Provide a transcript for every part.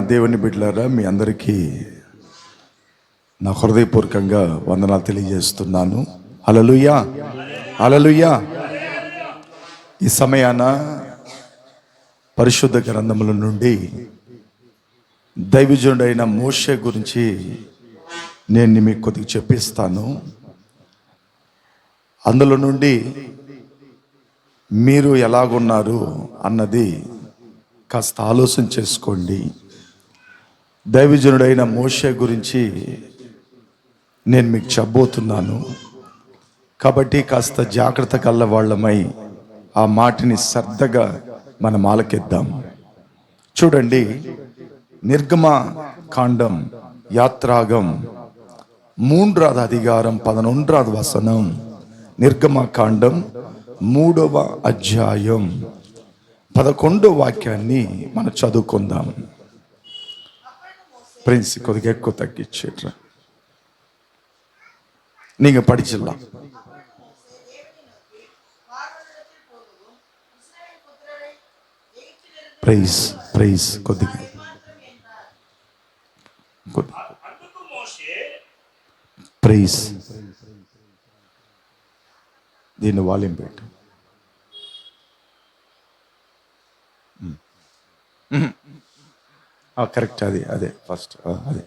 దేవుని బిడ్డలారా, మీ అందరికీ నా హృదయపూర్వకంగా వందనాలు తెలియజేస్తున్నాను. హల్లెలూయా, హల్లెలూయా. ఈ సమయాన పరిశుద్ధ గ్రంథముల నుండి దైవజనుడైన మోషే గురించి నేను మీకు కొద్దిగా చెప్పిస్తాను. అందులో నుండి మీరు ఎలాగున్నారు అన్నది కాస్త ఆలోచన చేసుకోండి. దైవజనుడైన మోషే గురించి నేను మీకు చెప్పబోతున్నాను. కాబట్టి కాస్త జాగ్రత్త కల్లవాళ్ళమై ఆ మాటని శ్రద్ధగా మనం ఆలకిద్దాం. చూడండి, నిర్గమ కాండం యాత్రాగం 3వ అధికారం 11వ వచనం. నిర్గమ కాండం 3వ అధ్యాయం 11వ వాక్యాన్ని మనం చదువుకుందాం. ప్రిన్స్ కొద్దిగా ఎక్కువ తగ్గించేట్రా, நீங்க படிச்சிடலாம். ప్రైజ్ ప్రైజ్ కొద్దిగా ప్రైజ్. దీన్ని వాల్యూమ్ పెట్టు. కరెక్ట్, అదే ఫస్ట్ అదే.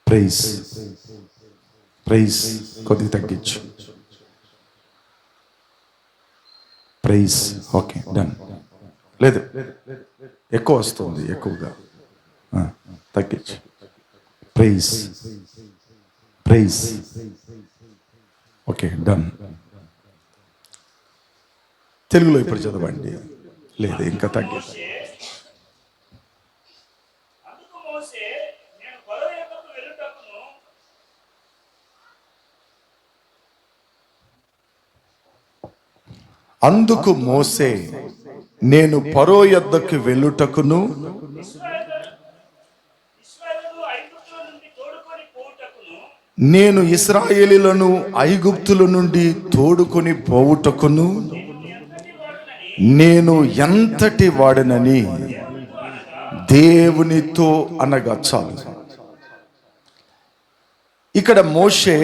ప్రైజ్ ప్రైజ్ కొద్దిగా తగ్గించు. ప్రైజ్. Okay, done. లేదు, ఎక్కువ వస్తుంది, ఎక్కువగా తగ్గించు. Price price. Okay, done. తెలుగులో ఇప్పుడు చదవండి. లేదు, ఇంకా తగ్గించు. అందుకు మోసే, నేను ఫరో యొద్దకు వెళ్ళుటకును నేను ఇశ్రాయేలీయులను ఐగుప్తుల నుండి తోడుకొని పోవుటకును నేను ఎంతటి వాడనని దేవునితో అనగా చాలు. ఇక్కడ మోషే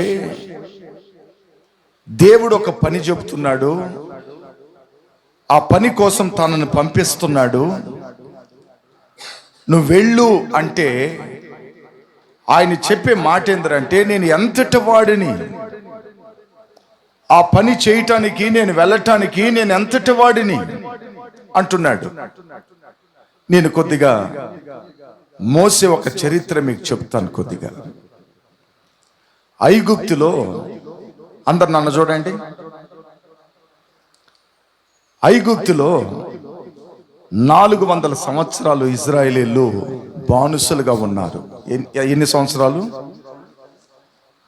దేవుడు ఒక పని చెబుతున్నాడు, ఆ పని కోసం తనను పంపిస్తున్నాడు. నువ్వు వెళ్ళు అంటే ఆయన చెప్పే మాట ఏంటంటే, నేను ఎంతటి వాడిని, ఆ పని చేయటానికి, నేను వెళ్ళటానికి నేను ఎంతటి వాడిని అంటున్నాడు. నేను కొద్దిగా మోసే ఒక చరిత్ర మీకు చెప్తాను కొద్దిగా. ఐగుప్తులో, అందరు నన్ను చూడండి, ఐగుప్తులో 400 సంవత్సరాలు ఇజ్రాయేలీలు బానిసలుగా ఉన్నారు. ఎన్ని సంవత్సరాలు?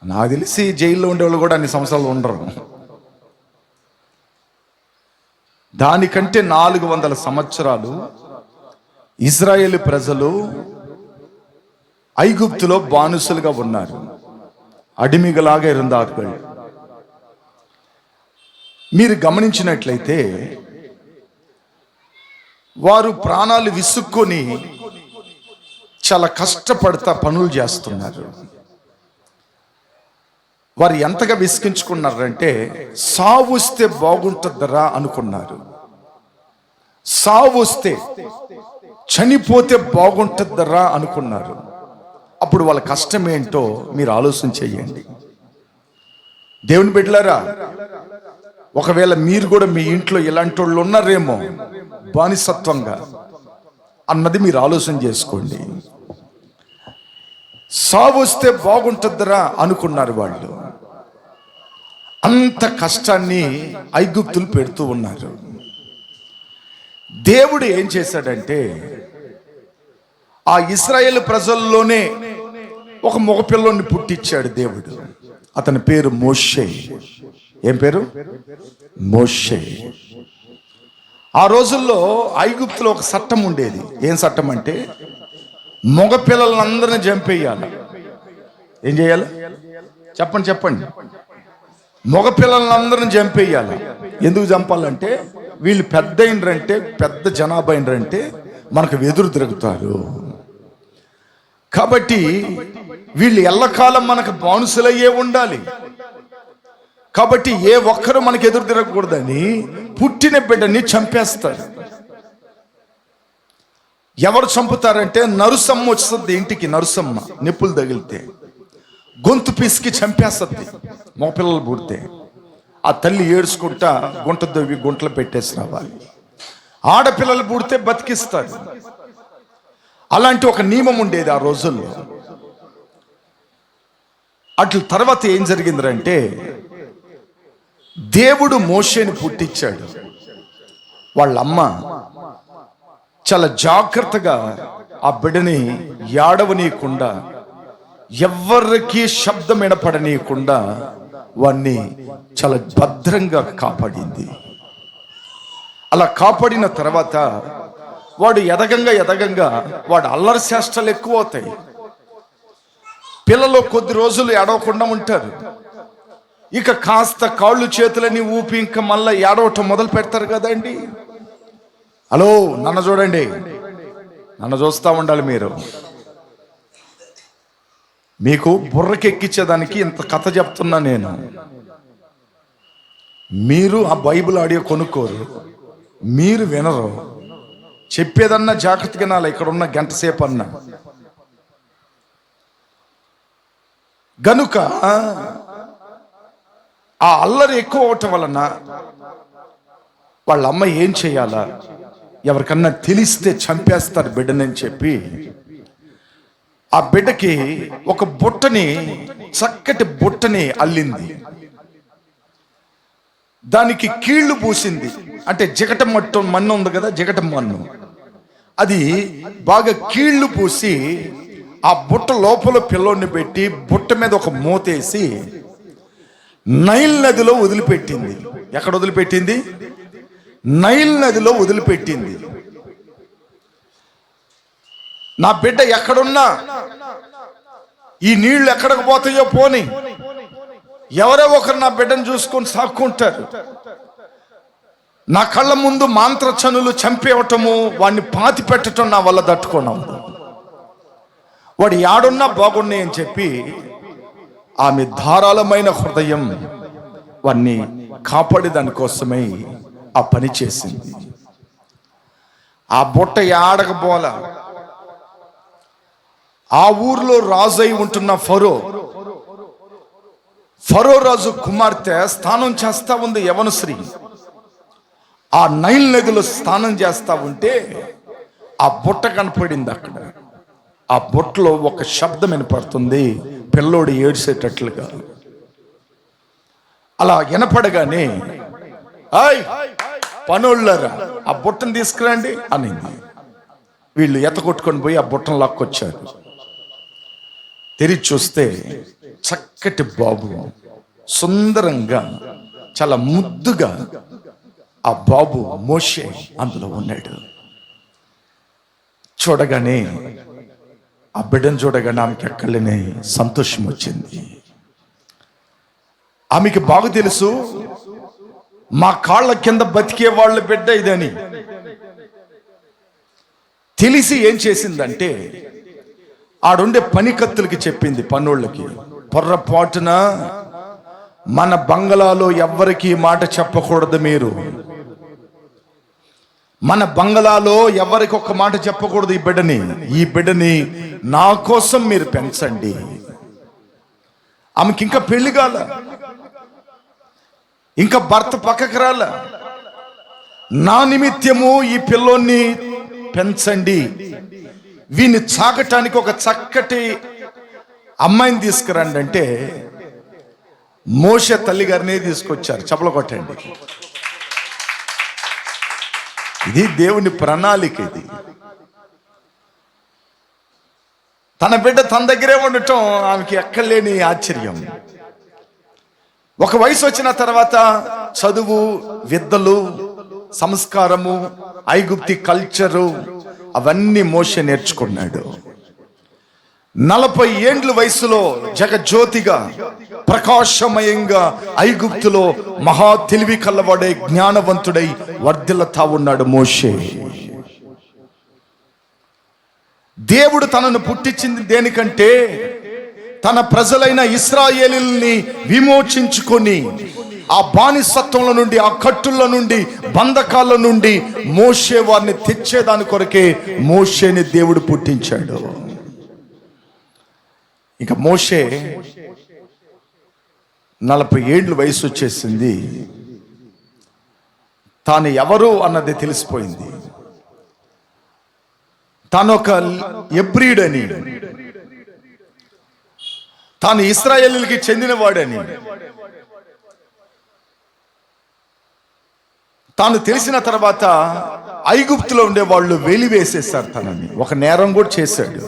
నాకు తెలిసి జైల్లో ఉండేవాళ్ళు కూడా అన్ని సంవత్సరాలు ఉండరు. దానికంటే 400 సంవత్సరాలు ఇజ్రాయేలు ప్రజలు ఐగుప్తులో బానిసలుగా ఉన్నారు. అడిమిగలాగా இருந்தார்கள். మీరు గమనించినట్లయితే వారు ప్రాణాలు విసుక్కొని చాలా కష్టపడతా పనులు చేస్తున్నారు. వారు ఎంతగా విసిగించుకున్నారంటే, సావు వస్తే బాగుంటుందరా అనుకున్నారు. సావు వస్తే, చనిపోతే బాగుంటుందరా అనుకున్నారు. అప్పుడు వాళ్ళ కష్టం ఏంటో మీరు ఆలోచన చేయండి. దేవుని బిడ్డలారా, ఒకవేళ మీరు కూడా మీ ఇంట్లో ఇలాంటి వాళ్ళు ఉన్నారేమో బానిసత్వంగా అన్నది మీరు ఆలోచన చేసుకోండి. సావు వస్తే బాగుంటుందిరా అనుకున్నారు వాళ్ళు. అంత కష్టాన్ని ఐగుప్తులు పెడుతూ ఉన్నారు. దేవుడు ఏం చేశాడంటే, ఆ ఇశ్రాయేలు ప్రజల్లోనే ఒక మగపిల్లోని పుట్టించాడు దేవుడు. అతని పేరు మోషే. ఏం పేరు? మోషే. ఆ రోజుల్లో ఐగుప్తులో ఒక చట్టం ఉండేది. ఏం చట్టం అంటే, మగ పిల్లలందరినీ చంపేయాలి. ఏం చేయాలి చెప్పండి? మగ పిల్లలందరినీ చంపేయాలి. ఎందుకు చంపాలంటే, వీళ్ళు పెద్ద అయినరంటే, పెద్ద జనాభా అయినరంటే మనకు ఎదురు తిరుగుతారు. కాబట్టి వీళ్ళు ఎల్లకాలం మనకు బానిసలయ్యే ఉండాలి. కాబట్టి ఏ ఒక్కరు మనకు ఎదురు తిరగకూడదని పుట్టిన బిడ్డని చంపేస్తారు. ఎవరు చంపుతారంటే నరుసమ్మ వస్తుంది ఇంటికి. నరుసమ్మ నిప్పులు తగిలితే గొంతు పిసికి చంపేస్తుంది. మగపిల్లలు పుడితే ఆ తల్లి ఏడ్చుకుంటా గుంట దవ్వి గుంటలు పెట్టేసి రావాలి. ఆడపిల్లలు పుడితే బతికిస్తారు. అలాంటి ఒక నియమం ఉండేది ఆ రోజుల్లో. అట్ల తర్వాత ఏం జరిగిందంటే, దేవుడు మోషేని పుట్టించాడు. వాళ్ళమ్మ చాలా జాగ్రత్తగా ఆ బిడ్డని ఏడవనీయకుండా, ఎవరికి శబ్దం వినపడనీయకుండా వాణ్ణి చాలా భద్రంగా కాపాడింది. అలా కాపాడిన తర్వాత వాడు ఎదగంగా వాడు అల్లరి చేష్టలు ఎక్కువ అవుతాయి. పిల్లలు కొద్ది రోజులు ఏడవకుండా ఉంటారు. ఇక కాస్త కాళ్ళు చేతులని ఊపి ఇంకా మళ్ళీ ఏడవటం మొదలు పెడతారు కదండి. హలో, నన్ను చూడండి, నన్ను చూస్తూ ఉండాలి. మీకు బుర్రకెక్కించేదానికి ఇంత కథ చెప్తున్నా నేను. మీరు ఆ బైబిల్ ఆడియో కొనుక్కోరు, మీరు వినరు. చెప్పేదన్నా జాగ్రత్తగా వినాలి. ఇక్కడ ఉన్న గంట సేపు అన్నా గనుక ఆ అల్లరి ఎక్కువ అవటం వలన వాళ్ళ అమ్మ ఏం చేయాలా, ఎవరికన్నా తెలిస్తే చంపేస్తారు బిడ్డనని చెప్పి ఆ బిడ్డకి ఒక బుట్టని, చక్కటి బుట్టని అల్లింది. దానికి కీళ్లు పూసింది. అంటే జిగట మన్ను ఉంది కదా, జిగట మన్ను, అది బాగా కీళ్లు పూసి ఆ బుట్ట లోపల పిల్లోడిని పెట్టి బుట్ట మీద ఒక మూతేసి నైల్ నదిలో వదిలిపెట్టింది. ఎక్కడ వదిలిపెట్టింది? నైల్ నదిలో వదిలిపెట్టింది. నా బిడ్డ ఎక్కడున్నా ఈ నీళ్లు ఎక్కడికి పోతాయో పోని, ఎవరో ఒకరు నా బిడ్డను చూసుకొని సాక్కుంటారు. నా కళ్ళ ముందు మాంత్రచనులు చంపేయటము, వాడిని పాతి పెట్టడం నా వల్ల తట్టుకున్నాం. వాడు యాడున్నా బాగున్నాయి అని చెప్పి ఆమె ధారాళమైన హృదయం వాడిని కాపాడే దానికోసమై ఆ పని చేసింది. ఆ బుట్ట యాడకపోల ఆ ఊర్లో రాజు అయి ఉంటున్న ఫరో రాజు కుమార్తె స్నానం చేస్తా ఉంది, యవనశ్రీ. ఆ నైల్ నదిలో స్నానం చేస్తా ఉంటే ఆ బుట్ట కనపడింది. అక్కడ ఆ బుట్టలో ఒక శబ్దం వినపడుతుంది, పిల్లోడు ఏడ్చేటట్లుగా. అలా వినపడగానే, ఆయ్ పనోళ్ళరా ఆ బుట్టను తీసుకురండి అనింది. వీళ్ళు ఎతకొట్టుకొని పోయి ఆ బుట్టను లాక్కొచ్చారు. తెరిచి చూస్తే చక్కటి బాబు, సుందరంగా, చాలా ముద్దుగా ఆ బాబు మోషే అందులో ఉన్నాడు. చూడగానే, ఆ బిడ్డను చూడగానే ఆమెకి ఎక్కడలేని సంతోషం వచ్చింది. ఆమెకి బాగా తెలుసు, మా కాళ్ళ కింద బతికే వాళ్ళ బిడ్డ ఇదని తెలిసి ఏం చేసిందంటే, ఆడుండే పనికత్తులకి చెప్పింది, పనోళ్ళకి, పొర్రపాటున మన బంగళాలో ఎవ్వరికి మాట చెప్పకూడదు. మీరు మన బంగళాలో ఎవరికి ఒక్క మాట చెప్పకూడదు. ఈ బిడ్డని నా కోసం మీరు పెంచండి. ఆమెకి ఇంకా పెళ్లి కాల, ఇంకా భర్త పక్కకు రాల. నా నిమిత్తము ఈ పిల్లోన్ని పెంచండి, వీన్ని చాకటానికి ఒక చక్కటి అమ్మాయిని తీసుకురండి అంటే మోషే తల్లి గారిని తీసుకొచ్చారు. చప్పలు కొట్టండి. ఇది దేవుని ప్రణాళిక. ఇది తన బిడ్డ తన దగ్గరే ఉండటం ఆమెకి ఎక్కలేని ఆశ్చర్యం. ఒక వయసు వచ్చిన తర్వాత చదువు, విద్యలు, సంస్కారము, ఐగుప్తి కల్చరు అవన్నీ మోషే నేర్చుకున్నాడు. 40 ఏండ్ల వయసులో జగజ్యోతిగా ప్రకాశమయంగా ఐగుప్తులో మహా తెలివి కల్లవాడే జ్ఞానవంతుడై వర్ధిల్లుతా ఉన్నాడు మోషే. దేవుడు తనను పుట్టించింది దేనికంటే తన ప్రజలైన ఇశ్రాయేలీయుల్ని విమోచించుకొని ఆ బానిసత్వంలో నుండి, ఆ కట్టుల నుండి, బంధకాల నుండి మోషే వారిని తెచ్చేదాని కొరకే మోషేని దేవుడు పుట్టించాడు. ఇక మోషే 40 ఏండ్ల వయసు వచ్చేసింది. తాను ఎవరు అన్నది తెలిసిపోయింది. తాను ఒక ఎబ్రీడని, తాను ఇశ్రాయేలీయులకి చెందినవాడని తాను తెలిసిన తర్వాత ఐగుప్తులో ఉండే వాళ్ళు వెలివేసేశారు తనని. ఒక నేరం కూడా చేశాడు.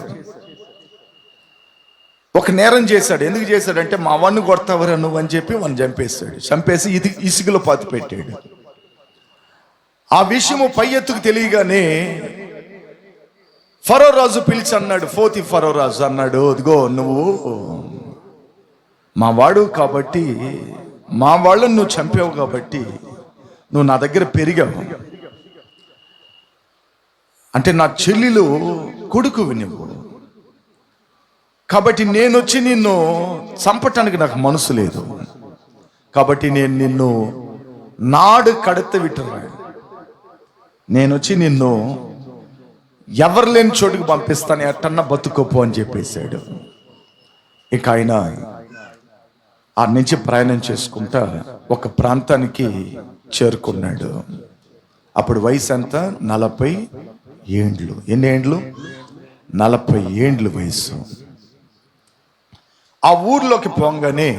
ఒక నేరం చేశాడు. ఎందుకు చేశాడంటే మా వాడిని కొడతావరా నువ్వు అని చెప్పి వాడిని చంపేశాడు. చంపేసి ఇసుకలో పాతి పెట్టాడు. ఆ విషయము పై ఎత్తుకు తెలియగానే ఫరో రాజు పిలిచి అన్నాడు, ఫరో రాజు అన్నాడు, అదిగో నువ్వు మా వాడు కాబట్టి, మా వాళ్ళని నువ్వు చంపావు కాబట్టి నువ్వు నా దగ్గర పెరిగావు, అంటే నా చెల్లెలు కొడుకువి నువ్వు, కాబట్టి నేను వచ్చి నిన్ను చంపటానికి నాకు మనసు లేదు, కాబట్టి నేను నిన్ను నాడు కడత విట్టురా, నేను వచ్చి నిన్ను ఎవరు లేని చోటుకు పంపిస్తాను, ఎట్టన్నా బతుకోపో అని చెప్పేశాడు. ఇక ఆయన ఆ నుంచి ప్రయాణం చేసుకుంటా ఒక ప్రాంతానికి చేరుకున్నాడు. అప్పుడు వయసు ఎంత? 40 ఏండ్లు. ఎన్ని ఏండ్లు? 40 ఏండ్లు వయసు. ఆ ఊర్లోకి పోగానే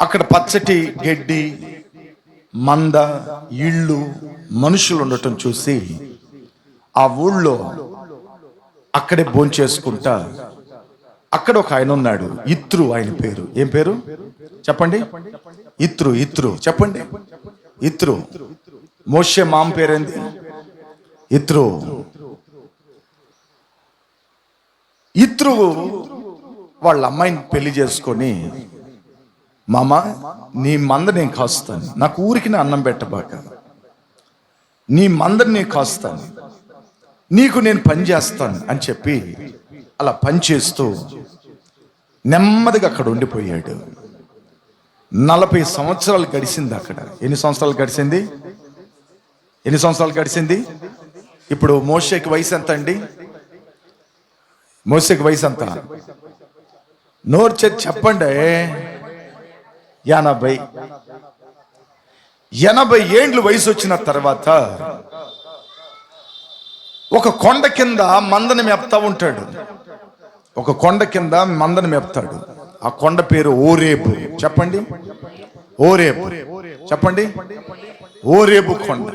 అక్కడ పచ్చటి గడ్డి, మంద, ఇళ్ళు, మనుషులు ఉండటం చూసి ఆ ఊళ్ళో అక్కడే భోంచేసుకుంటా అక్కడ ఒక ఆయన ఉన్నాడు, ఇత్రు ఆయన పేరు. ఏం పేరు చెప్పండి? ఇత్రు చెప్పండి. ఇత్రు. మోషే మామ పేరేంది? ఇత్రు. ఇత్రు వాళ్ళ అమ్మాయిని పెళ్లి చేసుకొని, మామ నీ మంద నేను కాస్తాను, నాకు ఊరికి నా అన్నం పెట్టబాక, నీ మందని నేను కాస్తాను, నీకు నేను పని చేస్తాను అని చెప్పి అలా పని చేస్తూ నెమ్మదిగా అక్కడ ఉండిపోయాడు. 40 సంవత్సరాలు గడిచింది అక్కడ. ఎన్ని సంవత్సరాలు గడిచింది? ఇప్పుడు మోషేకి వయసు ఎంత అండి? మోషేకి వయసు ఎంత? నోరు చేతి చెప్పండి. 80 ఏండ్లు వయసు వచ్చిన తర్వాత ఒక కొండ కింద మందని మేపుతా ఉంటాడు. ఒక కొండ కింద మందని మేపుతాడు. ఆ కొండ పేరు ఓరేబు. చెప్పండి. ఓరేబు. చెప్పండి. ఓరేబు కొండ.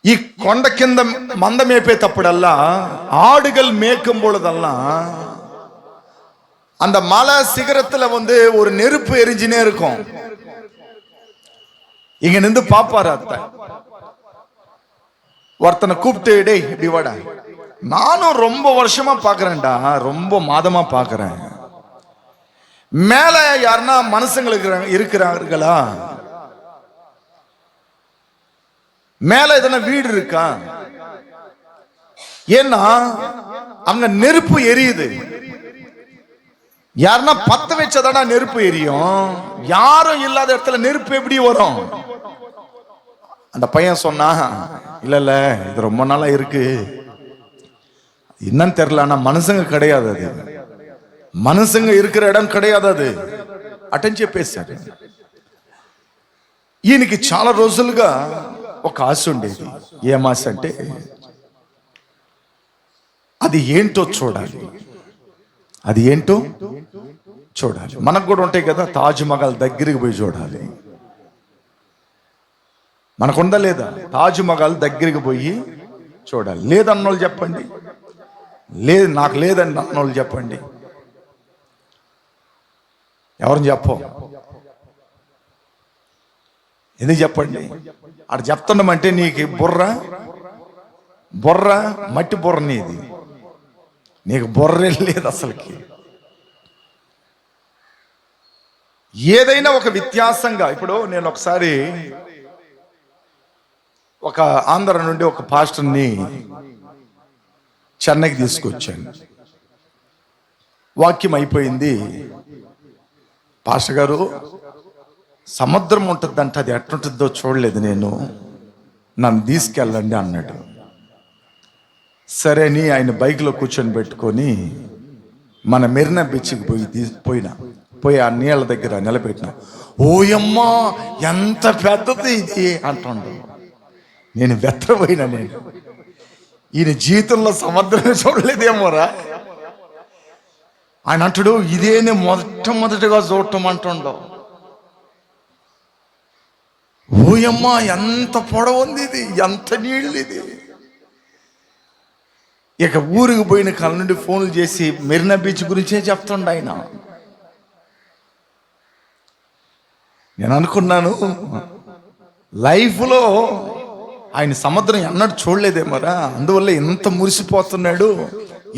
ఈ కొండ కింద మంద మేపేటప్పుడల్లా ఆడుగల్ మేకం பொழுதெல்லாம் அந்த மலை சிகரத்துல ஒரு நெருப்பு எரிஞ்சினே இருக்கும். இங்க நின்று பாப்பாரு அத்தை. ஒருத்தனை கூப்பிட்டு, டேய் இப்படி வாடா, நானும் ரொம்ப வருஷமா பாக்குறேன்டா, ரொம்ப மாதமா பாக்குறேன், மேல யாருன்னா மனுஷங்களுக்கு இருக்கிறார்களா, மேல எதனா வீடு இருக்கா, ஏன்னா அங்க நெருப்பு எரியுது, யாருன்னா பத்த வச்சதாடா நெருப்பு எரியும், யாரும் இல்லாத இடத்துல நெருப்பு எப்படி வரும்? அந்த பையன் சொன்னா, இல்ல இது ரொம்ப நாளா இருக்கு, என்னன்னு தெரியல, ஆனா மனுஷங்க கிடையாது, அது మనుషంగా இருக்கிற ఇடம் கிடையாது అది అటని చెప్పేశాడు. ఈయనకి చాలా రోజులుగా ఒక ఆశ ఉండేది. ఏం ఆశ అంటే అది ఏంటో చూడాలి, అది ఏంటో చూడాలి. మనకు కూడా ఉంటాయి కదా, తాజ్ మహల్ దగ్గరికి పోయి చూడాలి. మనకుందా లేదా? తాజ్ మహల్ దగ్గరికి పోయి చూడాలి. లేదన్నోళ్ళు చెప్పండి. లేదు, నాకు లేదండి అన్నోళ్ళు చెప్పండి. ఎవరిని చెప్పం, ఎందుకు చెప్పండి? అక్కడ చెప్తున్నామంటే నీకు బుర్ర మట్టి బుర్ర నీది, నీకు బుర్రే లేదు అసలుకి. ఏదైనా ఒక వ్యత్యాసంగా, ఇప్పుడు నేను ఒకసారి ఒక ఆంధ్ర నుండి ఒక పాస్టర్ని చెన్నైకి తీసుకొచ్చాను. వాక్యం అయిపోయింది. పాస్టర్ గారు, సముద్రం ఉంటుందంట, అది ఎట్లుంటుందో చూడలేదు నేను, నన్ను తీసుకెళ్ళండి అన్నాడు. సరే అని ఆయన బైక్లో కూర్చొని పెట్టుకొని మన మెరీనా బీచ్కి పోయి ఆ నీళ్ళ దగ్గర నిలబెట్టిన. ఓయమ్మా ఎంత పెద్దది ఇది అంటుండు. నేను వెత్తపోయినా. నేను ఈయన జీవితంలో సముద్రమే చూడలేదేమోరా. ఆయన అంటాడు, ఇదే నేను మొట్టమొదటిగా చూడటం అంటుండో. ఓయమ్మా ఎంత పొడవు ఉంది ఇది, ఎంత నీళ్ళు ఇది. ఇక ఊరికి పోయిన కాల నుండి ఫోన్లు చేసి మెరీనా బీచ్ గురించే చెప్తుండ ఆయన. నేను అనుకున్నాను, లైఫ్లో ఆయన సముద్రం ఎన్నడూ చూడలేదేమోరా, అందువల్ల ఇంత మురిసిపోతున్నాడు,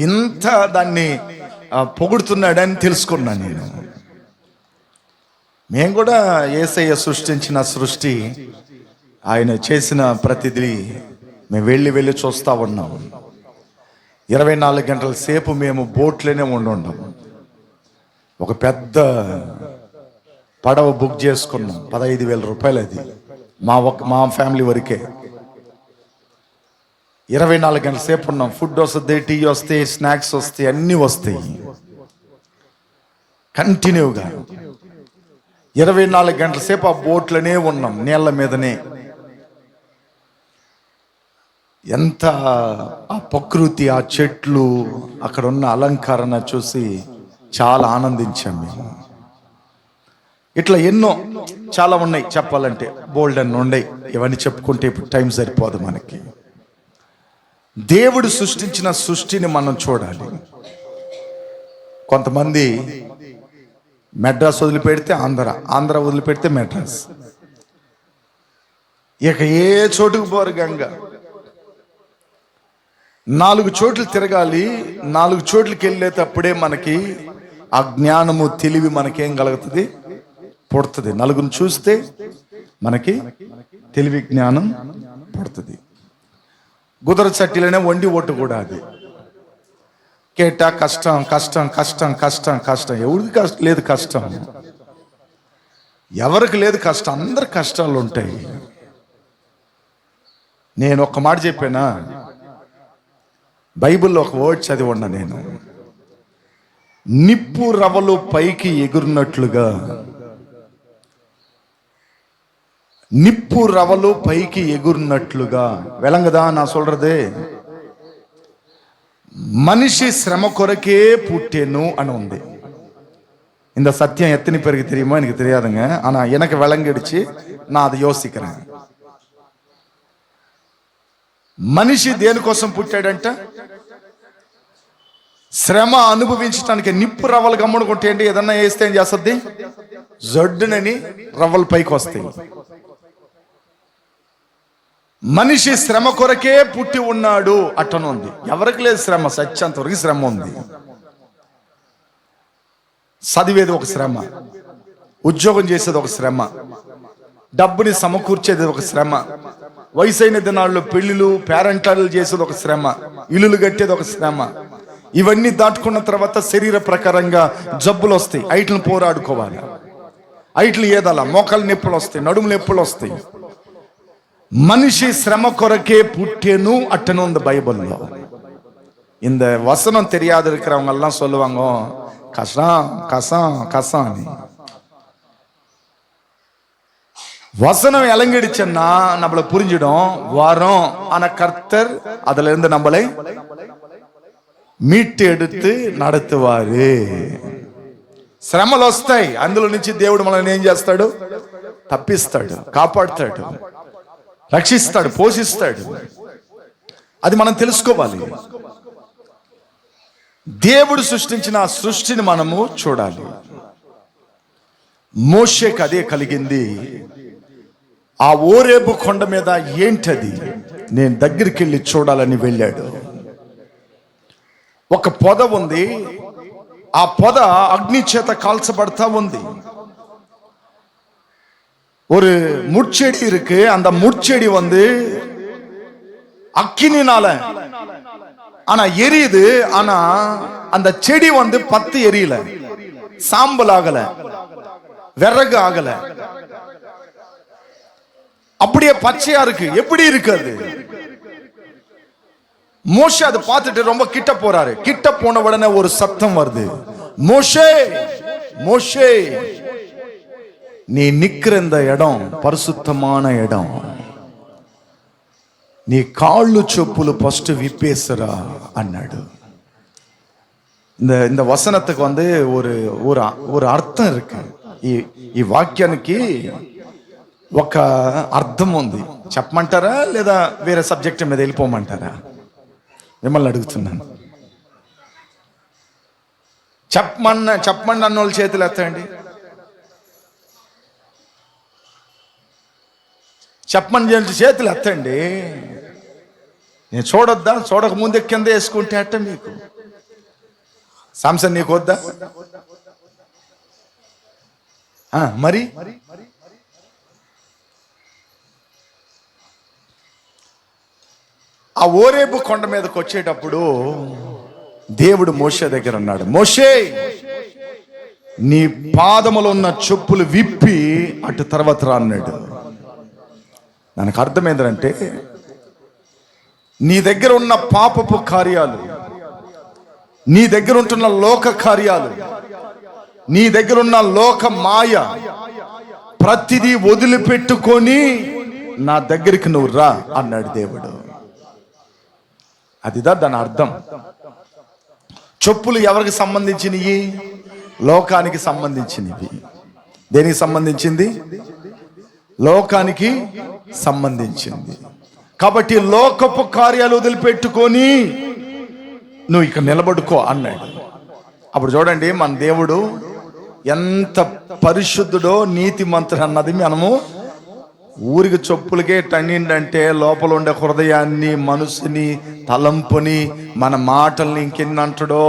ఇంత దాన్ని పొగుడుతున్నాడని తెలుసుకున్నాను నేను. మేము కూడా యేసయ్య సృష్టించిన సృష్టి, ఆయన చేసిన ప్రతిదీ మేము వెళ్ళి చూస్తూ ఉన్నాం. 24 గంటల సేపు మేము బోట్లోనే ఉండం. ఒక పెద్ద పడవ బుక్ చేసుకున్నాం, 15,000 రూపాయలు. అది మా ఫ్యామిలీ వరకే. 24 గంటల సేపు ఉన్నాం. ఫుడ్ వస్తుంది, టీ వస్తాయి, స్నాక్స్ వస్తాయి, అన్నీ వస్తాయి కంటిన్యూగా. 24 గంటల సేపు ఆ బోట్లోనే ఉన్నాం, నీళ్ళ మీదనే. ఎంత ఆ ప్రకృతి, ఆ చెట్లు, అక్కడ ఉన్న అలంకరణ చూసి చాలా ఆనందించాం మేము. ఇట్లా ఎన్నో చాలా ఉన్నాయి చెప్పాలంటే, బోల్డ్ అన్ని ఉన్నాయి. ఇవన్నీ చెప్పుకుంటే ఇప్పుడు టైం సరిపోదు మనకి. దేవుడు సృష్టించిన సృష్టిని మనం చూడాలి. కొంతమంది మెడ్రాస్ వదిలిపెడితే ఆంధ్ర వదిలిపెడితే మెడ్రాస్, ఇక ఏ చోటుకు పోరు. గంగ 4 చోట్లు తిరగాలి. 4 చోట్లకి వెళ్ళేటప్పుడే మనకి ఆ జ్ఞానము, తెలివి మనకేం కలుగుతుంది, పుడుతుంది. నలుగురిని చూస్తే మనకి తెలివి, జ్ఞానం పుడుతుంది. గుదర చట్టిలోనే వండి ఒట్టు కూడా అది. కేట కష్టం కష్టం కష్టం కష్టం కష్టం. ఎవరికి లేదు కష్టం, ఎవరికి లేదు కష్టం, అందరికి కష్టాలు ఉంటాయి. నేను ఒక మాట చెప్పానా, బైబిల్లో ఒక వర్డ్ చదివి ఉన్నా నేను. నిప్పు రవ్వలు పైకి ఎగురున్నట్లుగా, నిప్పు రవ్వలు పైకి ఎగురున్నట్లుగా వెలంగదా నా சொல்றது. మనిషి శ్రమ కొరకే పుట్టేను అని ఉంది. இந்த சத்தியம் எத்தனை பேருக்கு தெரியுமா எனக்கு தெரியாதுங்க. ஆனா எனக்கு விளங்கிடுச்சு, நான் அதை யோசிக்கிறேன். మనిషి దేనికోసం పుట్టాడంట? శ్రమ అనుభవించడానికి. నిప్పు రవ్వలు గమ్మునుకుంటే ఏంటి, ఏదన్నా వేస్తే ఏం చేస్తుంది, జడ్డునని రవ్వలు పైకి వస్తాయి. మనిషి శ్రమ కొరకే పుట్టి ఉన్నాడు అట్టనుంది. ఎవరికి లేదు శ్రమ, సత్యంతవరకు శ్రమ ఉంది. చదివేది ఒక శ్రమ, ఉద్యోగం చేసేది ఒక శ్రమ, డబ్బుని సమకూర్చేది ఒక శ్రమ, వయసైన దినాల్లో పెళ్లిళ్ళు పేరెంటాలు చేసేది ఒక శ్రమ, ఇల్లులు కట్టేది ఒక శ్రమ. ఇవన్నీ దాటుకున్న తర్వాత శరీర ప్రకారంగా జబ్బులు వస్తాయి, ఐట్లను పోరాడుకోవాలి. ఐట్లు ఏదలా మోకాలు నొప్పులు వస్తాయి, నడుము నొప్పులు వస్తాయి. మనిషి శ్రమ కొరకే పుట్టేను అట్టను ఉంది బైబిల్లో. இந்த வசனம் தெரியாத இருக்கிறவங்க எல்லாம் சொல்லுவாங்க கஷ்டம் கசம் கசம். வசனம் இளங்கிடுச்சுன்னா நம்மள புரிஞ்சிடும், வரோம். ஆனா கர்த்தர் அதுல இருந்து நம்மளை మీట్ ఎడుతూ నడుతువారు. శ్రమలు వస్తాయి, అందులో నుంచి దేవుడు మనల్ని ఏం చేస్తాడు, తప్పిస్తాడు, కాపాడుతాడు, రక్షిస్తాడు, పోషిస్తాడు. అది మనం తెలుసుకోవాలి. దేవుడు సృష్టించిన ఆ సృష్టిని మనము చూడాలి. మోషేకి అదే కలిగింది. ఆ ఓరేబు కొండ మీద ఏంటది, నేను దగ్గరికి వెళ్ళి చూడాలని వెళ్ళాడు. ఒక పొద ఉంది, ఆ పొద అగ్ని చేత కాల్చబడతా ఉంది. ஒரு முட்செடி இருக்கு, அந்த முட்செடி வந்து அக்கினினால ஆனா எரியுது. ஆனா அந்த செடி வந்து பத்து எரியல, சாம்பல் ஆகல, விறகு ஆகல, அப்படியே பச்சையா இருக்கு. எப்படி இருக்கு அது? மோசே அதை பார்த்துட்டு ரொம்ப கிட்ட போறாரு. கிட்ட போன உடனே ஒரு சத்தம் வருது, மோசே மோசே, நீ நிக்கிற இந்த இடம் பரிசுத்தமான இடம், నీ కాళ్ళు చెప్పులు ఫస్ట్ విప్పేసరా అన్నాడు. இந்த వసనத்துக்கு வந்து ஒரு అర్థం இருக்கு. ఈ వాక్యానికి ఒక అర్థం ఉంది. చెప్పమంటారా లేదా వేరే సబ్జెక్ట్ మీద వెళ్ళిపోమంటారా? మిమ్మల్ని అడుగుతున్నాను. చెప్పమండి అన్న వాళ్ళు చేతులు ఎత్తండి. చెప్పమని చేతులు ఎత్తండి. నేను చూడొద్దా? చూడక ముందే కింద వేసుకుంటే అట్ట మీకు సాంసన్ నీకు వద్దా? మరి ఆ ఓరేబు కొండ మీదకి వచ్చేటప్పుడు దేవుడు మోషే దగ్గర ఉన్నాడు. మోషే, నీ పాదములో ఉన్న చెప్పులు విప్పి అటు తర్వాత రా అన్నాడు. దానికి అర్థం ఏంటంటే, నీ దగ్గర ఉన్న పాపపు కార్యాలు, నీ దగ్గర ఉంటున్న లోక కార్యాలు, నీ దగ్గర ఉన్న లోక మాయ, ప్రతిదీ వదిలిపెట్టుకొని నా దగ్గరికి నువ్వు రా అన్నాడు దేవుడు. అదిదా దాని అర్థం. చెప్పులు ఎవరికి సంబంధించినవి? లోకానికి సంబంధించినవి. దేనికి సంబంధించింది? లోకానికి సంబంధించింది. కాబట్టి లోకపు కార్యాలు వదిలిపెట్టుకొని నువ్వు ఇక్కడ నిలబడుకో అన్నాడు. అప్పుడు చూడండి, మన దేవుడు ఎంత పరిశుద్ధుడో నీతిమంతుడు అన్నది మనము ఊరికి చెప్పులకే టండిండంటే లోపల ఉండే హృదయాన్ని, మనసుని, తలంపుని, మన మాటల్ని ఇంకెన్ని అంటాడో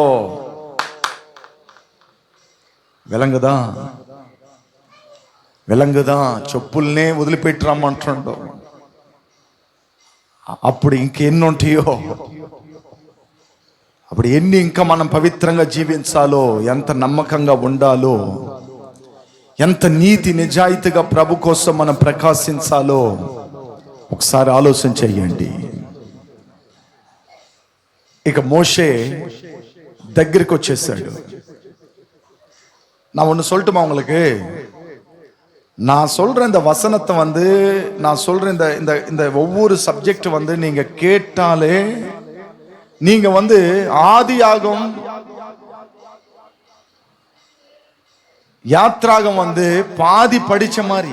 వెలంగదా వెలంగదా చెప్పుల్నే వదిలిపెట్టి రమ్మంటుండో. అప్పుడు ఇంకెన్ని ఉంటాయో, అప్పుడు ఎన్ని ఇంకా మనం పవిత్రంగా జీవించాలో, ఎంత నమ్మకంగా ఉండాలో, ఎంత నీతి నిజాయితీగా ప్రభు కోసం మనం ప్రకాశించాలో ఒకసారి ఆలోచన చెయ్యండి. ఇక మోషే దగ్గరికి వచ్చేసాడు. நான் ஒன்று சொல்லட்டுமா உங்களுக்கு? நான் சொல்ற இந்த வசனத்தை வந்து, நான் சொல்ற இந்த ஒவ்வொரு சப்ஜெக்ட் வந்து நீங்க கேட்டாலே நீங்க வந்து ஆதியாகம், யாத்ராகம் வந்து பாதி படிச்ச மாதிரி.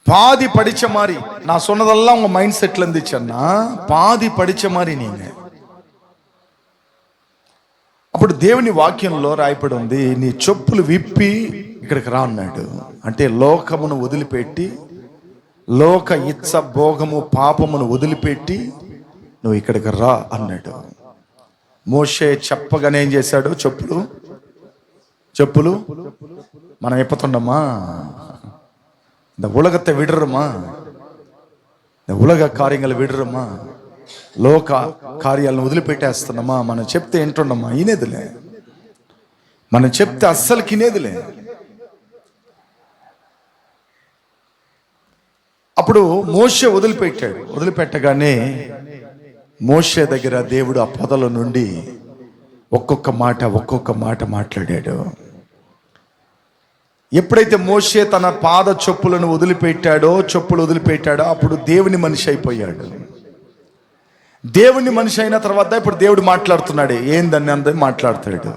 பாதி படிச்ச மாதிரி நான் சொன்னதெல்லாம் உங்க மைண்ட் செட்ல இருந்துச்சுன்னா பாதி படிச்ச மாதிரி நீங்க. అప్పుడు దేవుని వాక్యంలో రాయబడి ఉంది, నీ చెప్పులు విప్పి ఇక్కడికి రా అన్నాడు. అంటే లోకమును వదిలిపెట్టి, లోక ఇచ్చ భోగము పాపమును వదిలిపెట్టి నువ్వు ఇక్కడికి రా అన్నాడు. మోషే చెప్పగానే ఏం చేశాడు? చెప్పులు మనం ఎప్పుతుండమ్మా, இந்த உலகத்தை விடுறோமா, இந்த உலக కార్యங்களை విడురమ్మా, లోక కార్యాలను వదిలిపెట్టేస్తున్నామా? మనం చెప్తే ఏంటున్నామా? ఇనేదిలే, మనం చెప్తే అస్సలు ఇనేదిలే. అప్పుడు మోషే వదిలిపెట్టాడు. వదిలిపెట్టగానే మోషే దగ్గర దేవుడు ఆ పొదల నుండి ఒక్కొక్క మాట మాట్లాడాడు. ఎప్పుడైతే మోషే తన పాద చెప్పులు వదిలిపెట్టాడో అప్పుడు దేవుని మనిషి అయిపోయాడు. దేవుని మనిషి అయిన తర్వాత ఇప్పుడు దేవుడు మాట్లాడుతున్నాడు. ఏందని అందరూ మాట్లాడతాడు.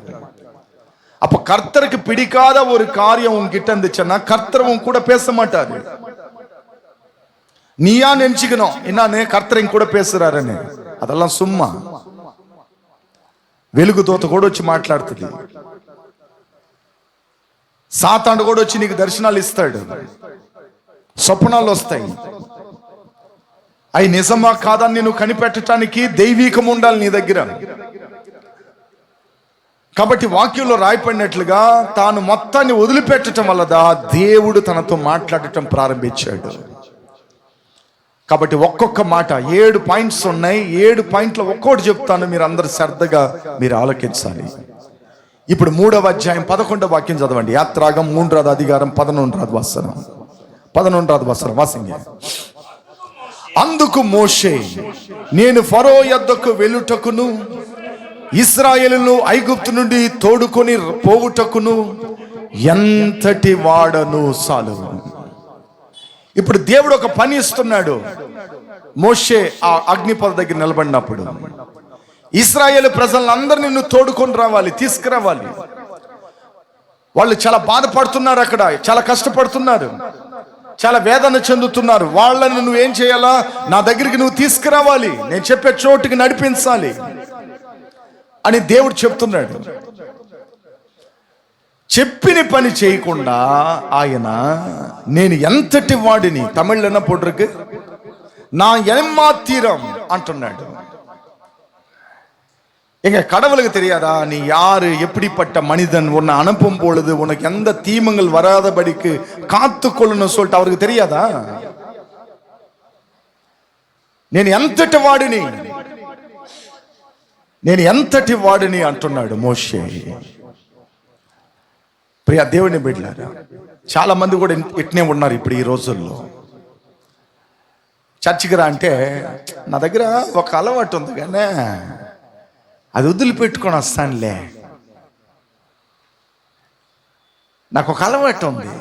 அப்ப கர்த்தருக்கு பிடிக்காத ஒரு காரியம் உன்கிட்ட இருந்துச்சுன்னா கர்த்தரும் கூட பேச மாட்டாரு. நீயா நினைச்சுக்கணும் என்னன்னு கர்த்தரும் கூட பேசுறாருன்னு. அதெல்லாம் சும்மா. వెలుగు దూత కూడా వచ్చి మాట్లాడుతుంది. సాతాను కూడా వచ్చి నీకు దర్శనాలు ఇస్తాడు, స్వప్నాలు వస్తాయి. అవి నిజమా కాదని నువ్వు కనిపెట్టడానికి దైవీకం ఉండాలి నీ దగ్గర. కాబట్టి వాక్యంలో రాయపడినట్లుగా తాను మొత్తాన్ని వదిలిపెట్టడం వల్ల దేవుడు తనతో మాట్లాడటం ప్రారంభించాడు. కాబట్టి ఒక్కొక్క మాట 7 పాయింట్స్ ఉన్నాయి. 7 పాయింట్లు ఒక్కోటి చెప్తాను, మీరు అందరు శ్రద్ధగా మీరు ఆలోకించాలి. ఇప్పుడు 3వ అధ్యాయం 11వ వాక్యం చదవండి. యాత్రాగం 3వ అధికారం 11వ వచనం. 11వ వచనం వాసింగే. అందుకు మోషే, నేను ఫరో యొద్దకు వెళ్ళుటకును ఇశ్రాయేలును ఐగుప్తు నుండి తోడుకొని పోవుటకును ఎంతటి వాడను చాలు. ఇప్పుడు దేవుడు ఒక పని ఇస్తున్నాడు. మోషే ఆ అగ్నిపొద దగ్గర నిలబడినప్పుడు ఇశ్రాయేలు ప్రజలందరినీ నువ్వు తోడుకొని రావాలి, తీసుకురావాలి. వాళ్ళు చాలా బాధపడుతున్నారు, అక్కడ చాలా కష్టపడుతున్నారు, చాలా వేదన చెందుతున్నారు. వాళ్ళని నువ్వేం చేయాలా? నా దగ్గరికి నువ్వు తీసుకురావాలి, నేను చెప్పే చోటుకి నడిపించాలి అని దేవుడు చెప్తున్నాడు. చెప్పిన పని చేయకుండా ఆయన నేను ఎంతటి వాడిని, తమిళన పొడ్రకు నా ఎమ్మాతీరం అంటున్నాడు. எங்க கடவுளுக்கு தெரியாதா நீ யாரு, எப்படிப்பட்ட மனிதன், உன்னை அனுப்பும் பொழுது உனக்கு எந்த தீமங்கள் வராதபடிக்கு காத்து கொள்ளணும் சொல்லிட்டு அவருக்கு தெரியாதா? నేను ఎంతటి వాడిని, నేను ఎంతటి వాడిని అంటున్నాడు మోషే. ప్రియ దేవుని బిడ్డలారా, చాలా మంది కూడా ఇట్నే ఉన్నారు ఇప్పుడు ఈ రోజుల్లో. చర్చికి రా అంటే నా దగ్గర ఒక అలవాటు ఉంది కానీ అది వదిలిపెట్టుకొని వస్తానులే, నాకు ఒక అలవాటు ఉంది.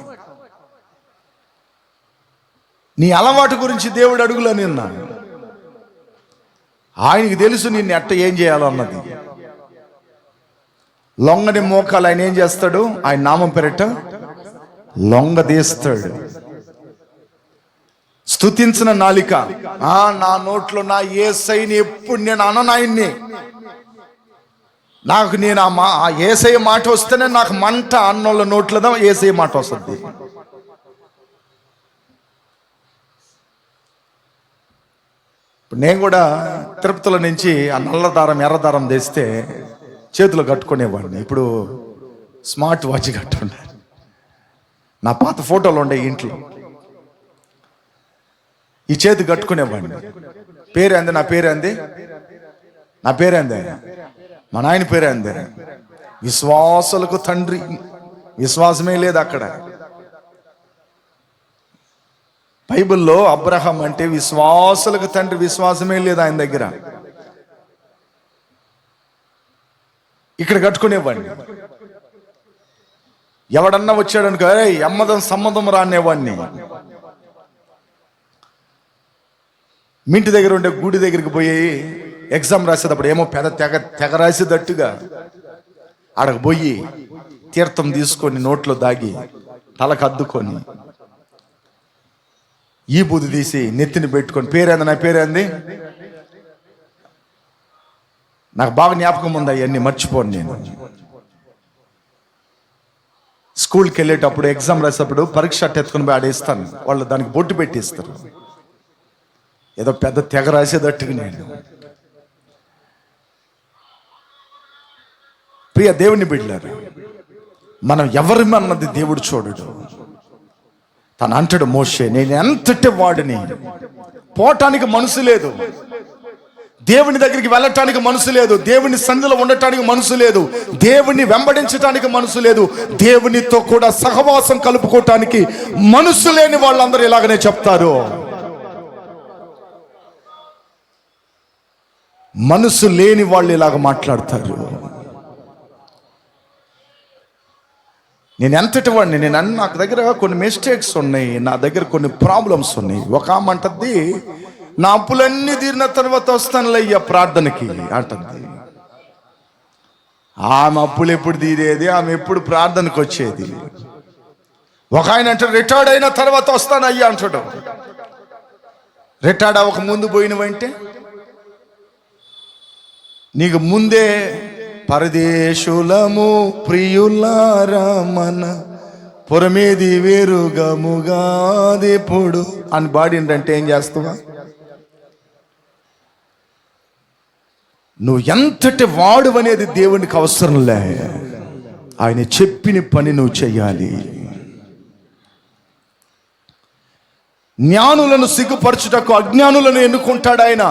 నీ అలవాటు గురించి దేవుడు అడుగులో నిన్నా, ఆయనకి తెలుసు నిన్ను ఎట్ట ఏం చేయాలన్నది. లొంగని మోకాలు ఆయన ఏం చేస్తాడు? ఆయన నామం పెరట లొంగదీస్తాడు. స్తుతించిన నాలిక, నా నోట్లో నా యేసయ్యని ఎప్పుడు నేను అననాయన్ని, నాకు నేను ఆ యేసయ్య మాట వస్తేనే నాకు మంట, అన్నోళ్ళ నోట్లదా యేసయ్య మాట వస్తుంది. నేను కూడా తిరుపతిలో నుంచి ఆ నల్లదారం ఎర్రదారం తెస్తే చేతులు కట్టుకునేవాడిని. ఇప్పుడు స్మార్ట్ వాచ్ కట్టుకున్నాను. నా పాత ఫోటోలు ఉండే ఇంట్లో ఈ చేతి కట్టుకునేవాడిని. పేరేంది? నా పేరేంది? నా పేరేంది? మా నాయన పేరేంది? విశ్వాసులకు తండ్రి. విశ్వాసమే లేదు అక్కడ. బైబిల్లో అబ్రహాం అంటే విశ్వాసులకు తండ్రి, విశ్వాసమే లేదు ఆయన దగ్గర. ఇక్కడ కట్టుకునేవాడిని. ఎవడన్నా వచ్చాడనుకో ఎమ్మదం సమ్మదం రానేవాడిని. మింటి దగ్గర ఉండే గుడి దగ్గరికి పోయి ఎగ్జామ్ రాసేటప్పుడు ఏమో పెద్ద తెగ రాసేటట్టుగా ఆడకు పోయి తీర్థం తీసుకొని నోట్లో దాగి తలకు అద్దుకొని ఈ బూది తీసి నెత్తిని పెట్టుకొని పేరేంది? నా పేరేంది? నాకు బాగా జ్ఞాపకం ఉంది, అవన్నీ మర్చిపోను నేను. స్కూల్కి వెళ్ళేటప్పుడు ఎగ్జామ్ రాసేటప్పుడు పరీక్ష ఎత్తుకొని పోయి ఆడేస్తాను. వాళ్ళు దానికి బొట్టు పెట్టిస్తారు, ఏదో పెద్ద తెగ రాసేటట్టుగా. నేను ప్రియ దేవుని బిడ్డలారా, మనం ఎవరిమన్నది దేవుడు చూడడు. తను అంటాడు మోషే, నేను ఎంతటి వాడిని, పోవటానికి మనసు లేదు, దేవుని దగ్గరికి వెళ్ళటానికి మనసు లేదు, దేవుని సన్నిధిలో ఉండటానికి మనసు లేదు, దేవుని వెంబడించటానికి మనసు లేదు, దేవునితో కూడా సహవాసం కలుపుకోవటానికి మనసు లేని వాళ్ళందరూ ఇలాగనే చెప్తారు. మనసు లేని వాళ్ళు ఇలాగ మాట్లాడతారు. నేను ఎంతటి వాడిని, నాకు దగ్గర కొన్ని మిస్టేక్స్ ఉన్నాయి, నా దగ్గర కొన్ని ప్రాబ్లమ్స్ ఉన్నాయి. ఒక ఆమె అంటది, నా అప్పులన్నీ తీరిన తర్వాత వస్తానులే అయ్యా ప్రార్థనకి అంటుంది. ఆమె అప్పులు ఎప్పుడు తీరేది, ఆమె ఎప్పుడు ప్రార్థనకు వచ్చేది. ఒక ఆయన అంటే రిటైర్డ్ అయిన తర్వాత వస్తాను అయ్యా అంటాడు. రిటైర్డ్ అవ్వక ముందు పోయినవంటే నీకు ముందే పరదేశులము ప్రియులారా మన పొరమేది వేరుగముగాదెప్పుడు అని బాడిందంటే ఏం చేస్తావా? నువ్వు ఎంతటి వాడు అనేది దేవునికి అవసరంలే. ఆయన చెప్పిన పని నువ్వు చెయ్యాలి. జ్ఞానులను సిగ్గుపరచుటకు అజ్ఞానులను ఎన్నుకుంటాడు ఆయన.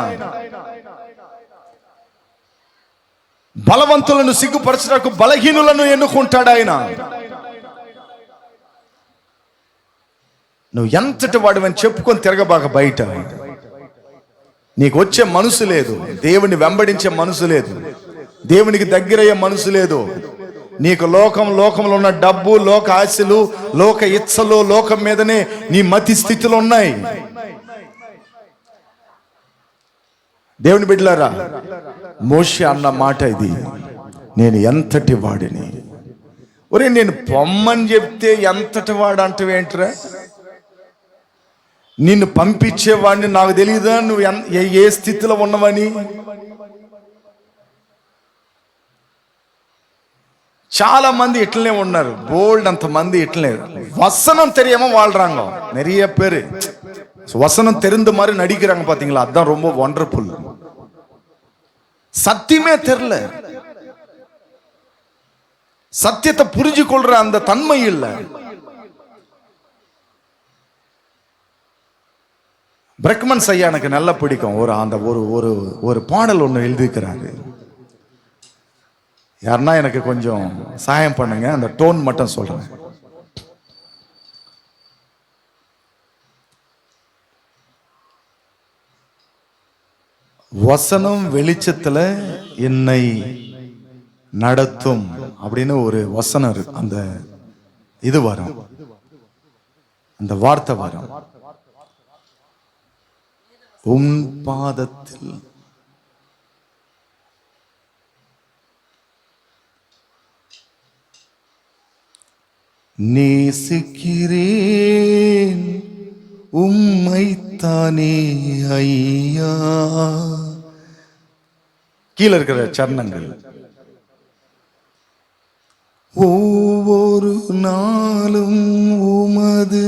బలవంతులను సిగ్గుపరచుటకు బలహీనులను ఎన్నుకుంటాడు ఆయన. నువ్వు ఎంతటి వాడివని చెప్పుకొని తిరగబాక బయట. నీకు వచ్చే మనసు లేదు, దేవుని వెంబడించే మనసు లేదు, దేవునికి దగ్గరయ్యే మనసు లేదు. నీకు లోకంలో ఉన్న డబ్బు, లోక ఆశలు, లోక ఇచ్చలు, లోకం మీదనే నీ మతి స్థితిలో ఉన్నాయి. దేవుని బిడ్డలారా, మోషే అన్న మాట ఇది, నేను ఎంతటి వాడిని. ఒరే, నేను పొమ్మని చెప్తే ఎంతటి వాడు అంటవేంట్రా? నిన్ను పంపించేవాడిని నాకు తెలియదా నువ్వు ఏ స్థితిలో ఉన్నవని? చాలా మంది ఇట్లనే ఉన్నారు, బోల్డ్ అంతమంది ఇట్లనే. வசனம் தெரியாம வாழ்றாங்க நிறைய பேர். வசனம் தெரிந்த மாதிரி நடிக்கிறாங்க பாத்தீங்களா, அதான் ரொம்ப வண்டர்ஃபுல். சத்தியமே தெரியல, சத்தியத்தை புரிஞ்சு கொள்ற அந்த தன்மை இல்லை. பிரக்மன் ஐயா எனக்கு நல்லா பிடிக்கும். ஒரு பாடல் ஒன்று எழுதிக்கிறாரு. யாருன்னா எனக்கு கொஞ்சம் சகாயம் பண்ணுங்க, அந்த டோன் மட்டும் சொல்றேன். வசனம் வெளிச்சத்துல என்னை நடத்தும் அப்படின்னு ஒரு வசனம் இருக்கு. அந்த இது வரும், அந்த வார்த்தை வரும். உன் பாதத்தில் நேசிக்கிறேன் உம்மைத்தானே ஐயா. கீழே இருக்கிற சரணங்கள். ஒவ்வொரு நாளும் உமது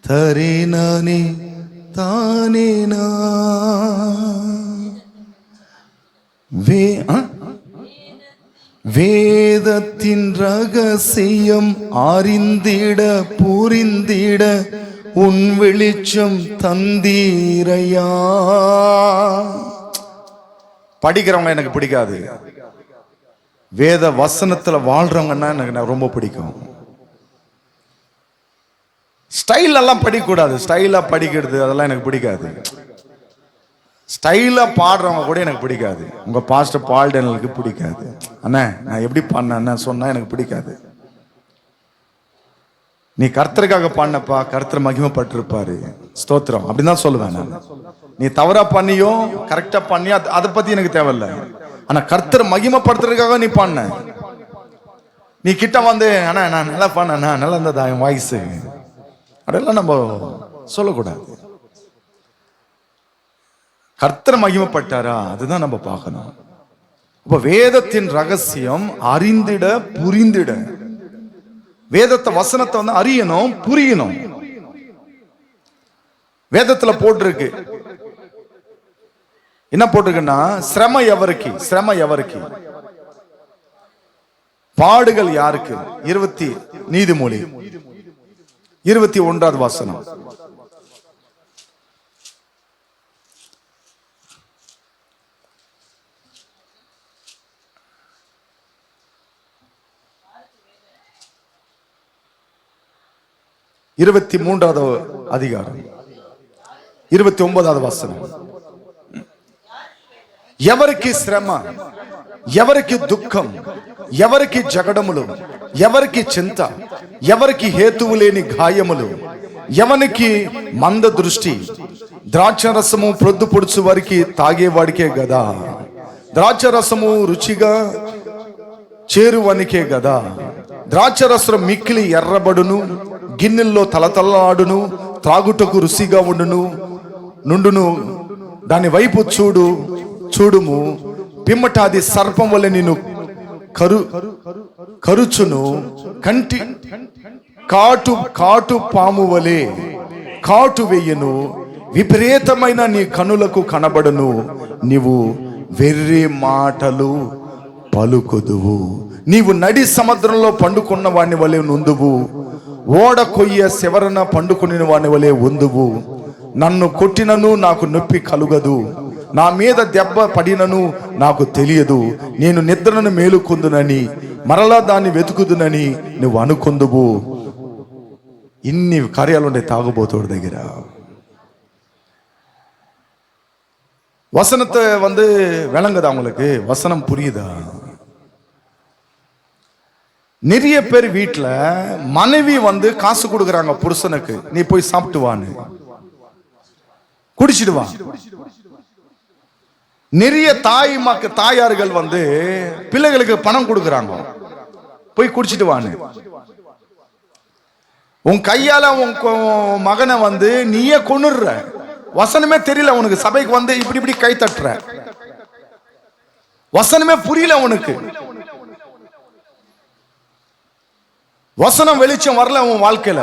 தரே நானே தானே வேதத்தின் ரகசியம் அறிந்திட புரிந்திட உன் வெளிச்சம் தந்தீரையா. படிக்கிறவங்க எனக்கு பிடிக்காது, வேத வசனத்துல வாழ்றவங்கன்னா எனக்கு ரொம்ப பிடிக்கும். ஸ்டைல் எல்லாம் படிக்கக்கூடாது, ஸ்டைலா படிக்கிறது அதெல்லாம் எனக்கு பிடிக்காது. ஸ்டைலா பாடுறவங்க கூட எனக்கு பிடிக்காது. உங்க பாஸ்டர் பால் டேனியலுக்கு பிடிக்காது. அண்ணா நான் எப்படி பாடினேன்னு சொன்னா எனக்கு பிடிக்காது. நீ கர்த்தருக்காக பாடினப்பா, கர்த்தர் மகிமைப்பட்டிருப்பாரு, ஸ்தோத்திரம் அப்படின்னு தான் சொல்லுவேன் நான். நீ தவறா பண்ணியோ கரெக்டா பண்ணியோ அதை பத்தி எனக்கு தேவையில்லை. ஆனா கர்த்தர் மகிமைப்படுத்துறதுக்காக நீ பாடின. நீ கிட்ட வந்து அண்ணா நான் நல்லா பாடினேண்ணா, நல்லா இருந்ததா என் வாய்ஸ், அதெல்லாம் நம்ம சொல்லக்கூடாது. கர்த்தர் மகிமைப்பட்டாரா அதுதான் நம்ம பார்க்கணும். அப்ப வேதத்தின் ரகசியம் அறிந்திட புரிந்திட, வேதத்தை வசனத்தை வந்து அறியணும் புரியணும். வேதத்துல போட்டிருக்கு, என்ன போட்டிருக்குன்னா சிரம எவருக்கு, சிரம எவருக்கு, பாடுகள் யாருக்கு. நீதிமொழி 21வது வசனம். இருபத்தி 3வது அதிகாரம் 29வது வசனம். ఎవరికి శ్రమ, ఎవరికి దుఃఖం, ఎవరికి జగడములు, ఎవరికి చింత, ఎవరికి హేతువు లేని గాయములు, ఎవనికి మంద దృష్టి, ద్రాక్షరసము ప్రొద్దు పొడుచు వారికి తాగేవాడికే గదా, ద్రాక్షరసము రుచిగా చేరువనికే గదా, ద్రాక్షరసం మిక్కిలి ఎర్రబడును, గిన్నెల్లో తలతల్లాడును, త్రాగుటకు రుచిగా నుండును, దాని వైపు చూడుము, పిమ్మట అది సర్పం వలె నిన్ను కరుచును, కంటి కాటు పాము వలె కాటు వేయును, విపరీతమైన నీ కనులకు కనబడును, నీవు వెర్రి మాటలు పలుకుదువు. నీవు నడి సముద్రంలో పండుకున్న వాని వలె నుందువు, ఓడ కొయ్య శివరన పండుకుని వాని వలె ఉందువు. నన్ను కొట్టినను నాకు నొప్పి కలుగదు, నా మీద దెబ్బ పడినను నాకు తెలియదు. నేను నిద్రను మేలుకొందునని మరలా దాన్ని వెతుకుదునని నువ్వు అనుకొందువు. ఇన్ని కార్యాలు ఉండే తాగుబోతోడు దగ్గర. வசனத்தை விளங்குதா உங்களுக்கு? வசனம் புரியுதா? நிறைய பேர் வீட்டுல மனைவி காசு கொடுக்குறாங்க புருஷனுக்கு, நீ போய் சாப்பிட்டு வான்னு, குடிச்சிடுவான். நிறைய தாயார்கள் பிள்ளைகளுக்கு பணம் கொடுக்குறாங்க, போய் குடிச்சிட்டு வான்னு. உன் கையால உன் மகனை நீயே கொன்னுடுற. வசனமே தெரியல உனக்கு, சபைக்கு இப்படி இப்படி கை தட்டுற, வசனமே புரியல உனக்கு, வசனம் வெளிச்சம் வரல உன் வாழ்க்கையில,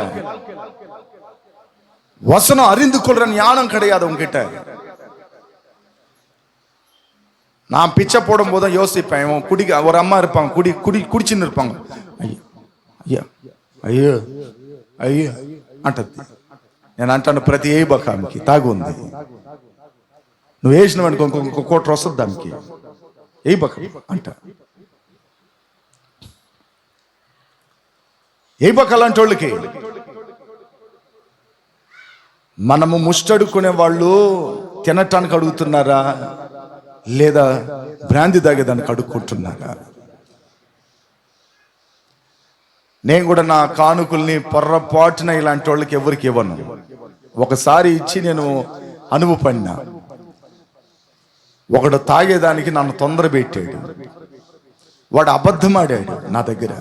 வசனம் அறிந்து கொள்ற ஞானம் கிடையாது உன்கிட்ட. நான் பிச்சை போடும் போதும் யோசிப்பேன், குடிக்க ஒரு அம்மா இருப்பாங்க, குடிச்சுன்னு இருப்பாங்க, ஐயா ஐயோ ஐயோ అంటది. నేను అంటాను ప్రతి ఏ బకానికి తాగు ఉంది, నువ్వు వేసిన ఇంకొక కోటి వస్తుంది దానికి, ఏ బకం అంట. ఏ బకాలంటే వాళ్ళకి మనము ముష్టడుకునే వాళ్ళు తినటానికి అడుగుతున్నారా లేదా బ్రాంతి తాగేదానికి అడుక్కుంటున్నారా? నేను కూడా నా కానుకల్ని పొర్రపాటున ఇలాంటి వాళ్ళకి ఎవరికి ఇవ్వను. ఒకసారి ఇచ్చి నేను అనుభవపడినా. ఒకడు తాగేదానికి నన్ను తొందర పెట్టాడు, వాడు అబద్ధం ఆడాడు నా దగ్గర.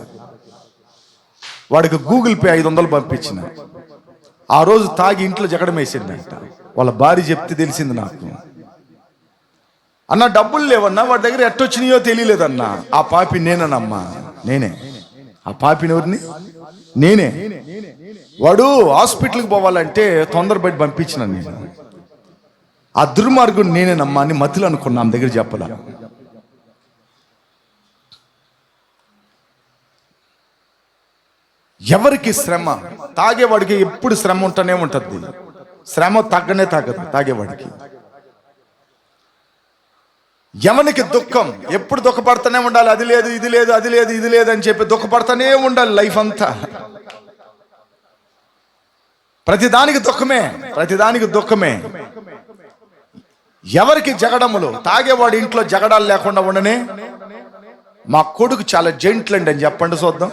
వాడికి గూగుల్ పే 500 పంపించిన. ఆ రోజు తాగి ఇంట్లో జగడం వేసిందంట. వాళ్ళ భార్య చెప్తే తెలిసింది నాకు. అన్న డబ్బులు లేవన్నా, వాడి దగ్గర ఎట్టొచ్చినాయో తెలియలేదన్నా. ఆ పాపి నేనేనమ్మా, నేనే ఆ పాపిని. ఎవరిని? నేనే. వాడు హాస్పిటల్కి పోవాలంటే తొందరపడి పంపించిన నేను. ఆ దుర్మార్గుడు నేనేనమ్మా అని మతులు అనుకున్నా, దగ్గర చెప్పలా. ఎవరికి శ్రమ? తాగేవాడికి ఎప్పుడు శ్రమ ఉంటూనే ఉంటుంది. శ్రమ తగ్గనే తగ్గదు తాగేవాడికి. ఎవరికి దుఃఖం ఎప్పుడు దుఃఖపడుతూనే ఉండాలి. అది లేదు ఇది లేదు అది లేదు ఇది లేదు అని చెప్పి దుఃఖపడుతూనే ఉండాలి లైఫ్ అంతా. ప్రతిదానికి దుఃఖమే, ప్రతిదానికి దుఃఖమే. ఎవరికి జగడములు? తాగేవాడు ఇంట్లో జగడాలు లేకుండా ఉండనే. మా కొడుకు చాలా జెంట్లు అండి అని చెప్పండి చూద్దాం.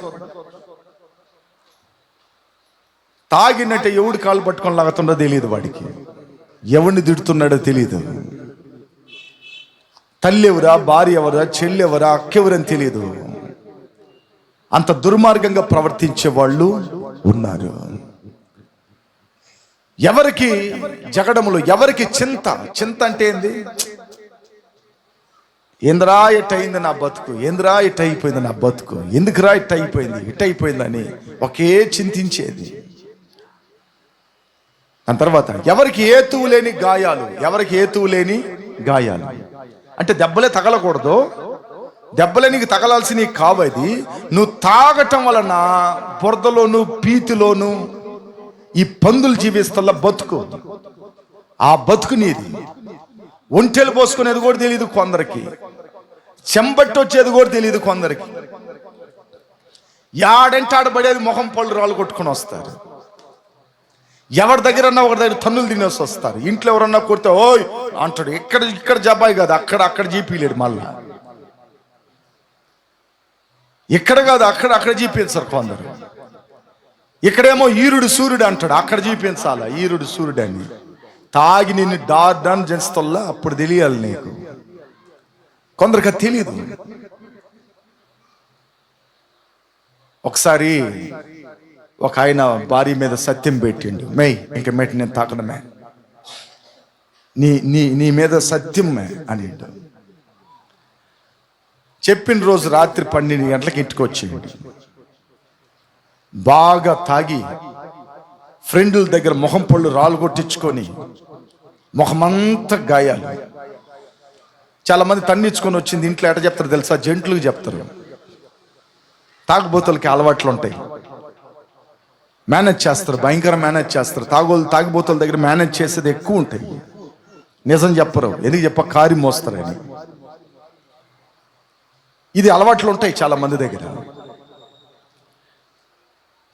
తాగినట్టు ఎవడు కాలు పట్టుకొని లాగుతుండో తెలియదు వాడికి, ఎవరిని తిడుతున్నాడో తెలియదు. తల్లి ఎవరా, భార్య ఎవరా, చెల్లి ఎవరా, అక్కెవరని తెలియదు. అంత దుర్మార్గంగా ప్రవర్తించే వాళ్ళు ఉన్నారు. ఎవరికి జగడములు, ఎవరికి చింత? చింత అంటే ఏంది? ఏంద్రా ఇట్ట అయింది నా బతుకు, ఏంద్రా ఇట్ట అయిపోయింది నా బతుకు, ఎందుకురా ఇట్ట అయిపోయింది ఇట్ట అయిపోయిందని ఒకే చింతించేది. దాని తర్వాత ఎవరికి ఏతువు లేని గాయాలు, ఎవరికి ఏతువు లేని గాయాలు అంటే దెబ్బలే తగలకూడదు, దెబ్బలే నీకు తగలాల్సి కావది. నువ్వు తాగటం వలన బురదలోను పీతిలోను ఈ పందులు జీవిస్తల్ల బతుకు, ఆ బతుకు నీది. ఒంటెలు పోసుకునేది కూడా తెలియదు కొందరికి, చెంబట్టి వచ్చేది కూడా తెలియదు కొందరికి. యాడంటే ఆడబడేది మొహం పళ్ళు రాళ్ళు కొట్టుకుని వస్తారు. ఎవరి దగ్గరన్నా ఒకరి దగ్గర తన్నులు తినేసి వస్తారు. ఇంట్లో ఎవరన్నా కొడితే ఓయ్ అంటాడు. ఇక్కడ జబ్బాయి కాదు, అక్కడ జీపీలేడు. మళ్ళా ఇక్కడ కాదు అక్కడ జీపించారు కొందరు. ఇక్కడేమో ఈరుడు సూర్యుడు అంటాడు, అక్కడ జీపించాలా ఈరుడు సూర్యుడు అని. తాగి నిన్ను డాన్ జనిస్తల్లా అప్పుడు తెలియాలి నీకు. కొందరికి అది తెలియదు. ఒకసారి ఒక ఆయన భార్య మీద సత్యం పెట్టిండు, మే ఇంక మెట్టి నేను తాకడమే, నీ మీద సత్యమే అని చెప్పిన రోజు రాత్రి 12 గంటలకు ఇంటికి వచ్చిండు. బాగా తాగి ఫ్రెండ్ల దగ్గర మొహం పళ్ళు రాళ్ళు కొట్టించుకొని ముఖమంతా గాయాలు. చాలా మంది తన్నిచ్చుకొని వచ్చింది ఇంట్లో ఎట చెప్తారు తెలుసా? జంట్లకు చెప్తారు. తాగుబోతులకి అలవాట్లు ఉంటాయి, మేనేజ్ చేస్తారు, భయంకర మేనేజ్ చేస్తారు. తాగుబోతుల దగ్గర మేనేజ్ చేసేది ఎక్కువ ఉంటాయి. నిజం చెప్పరు, ఎందుకు చెప్ప కారి మోస్తారని. ఇది అలవాట్లు ఉంటాయి చాలా మంది దగ్గర.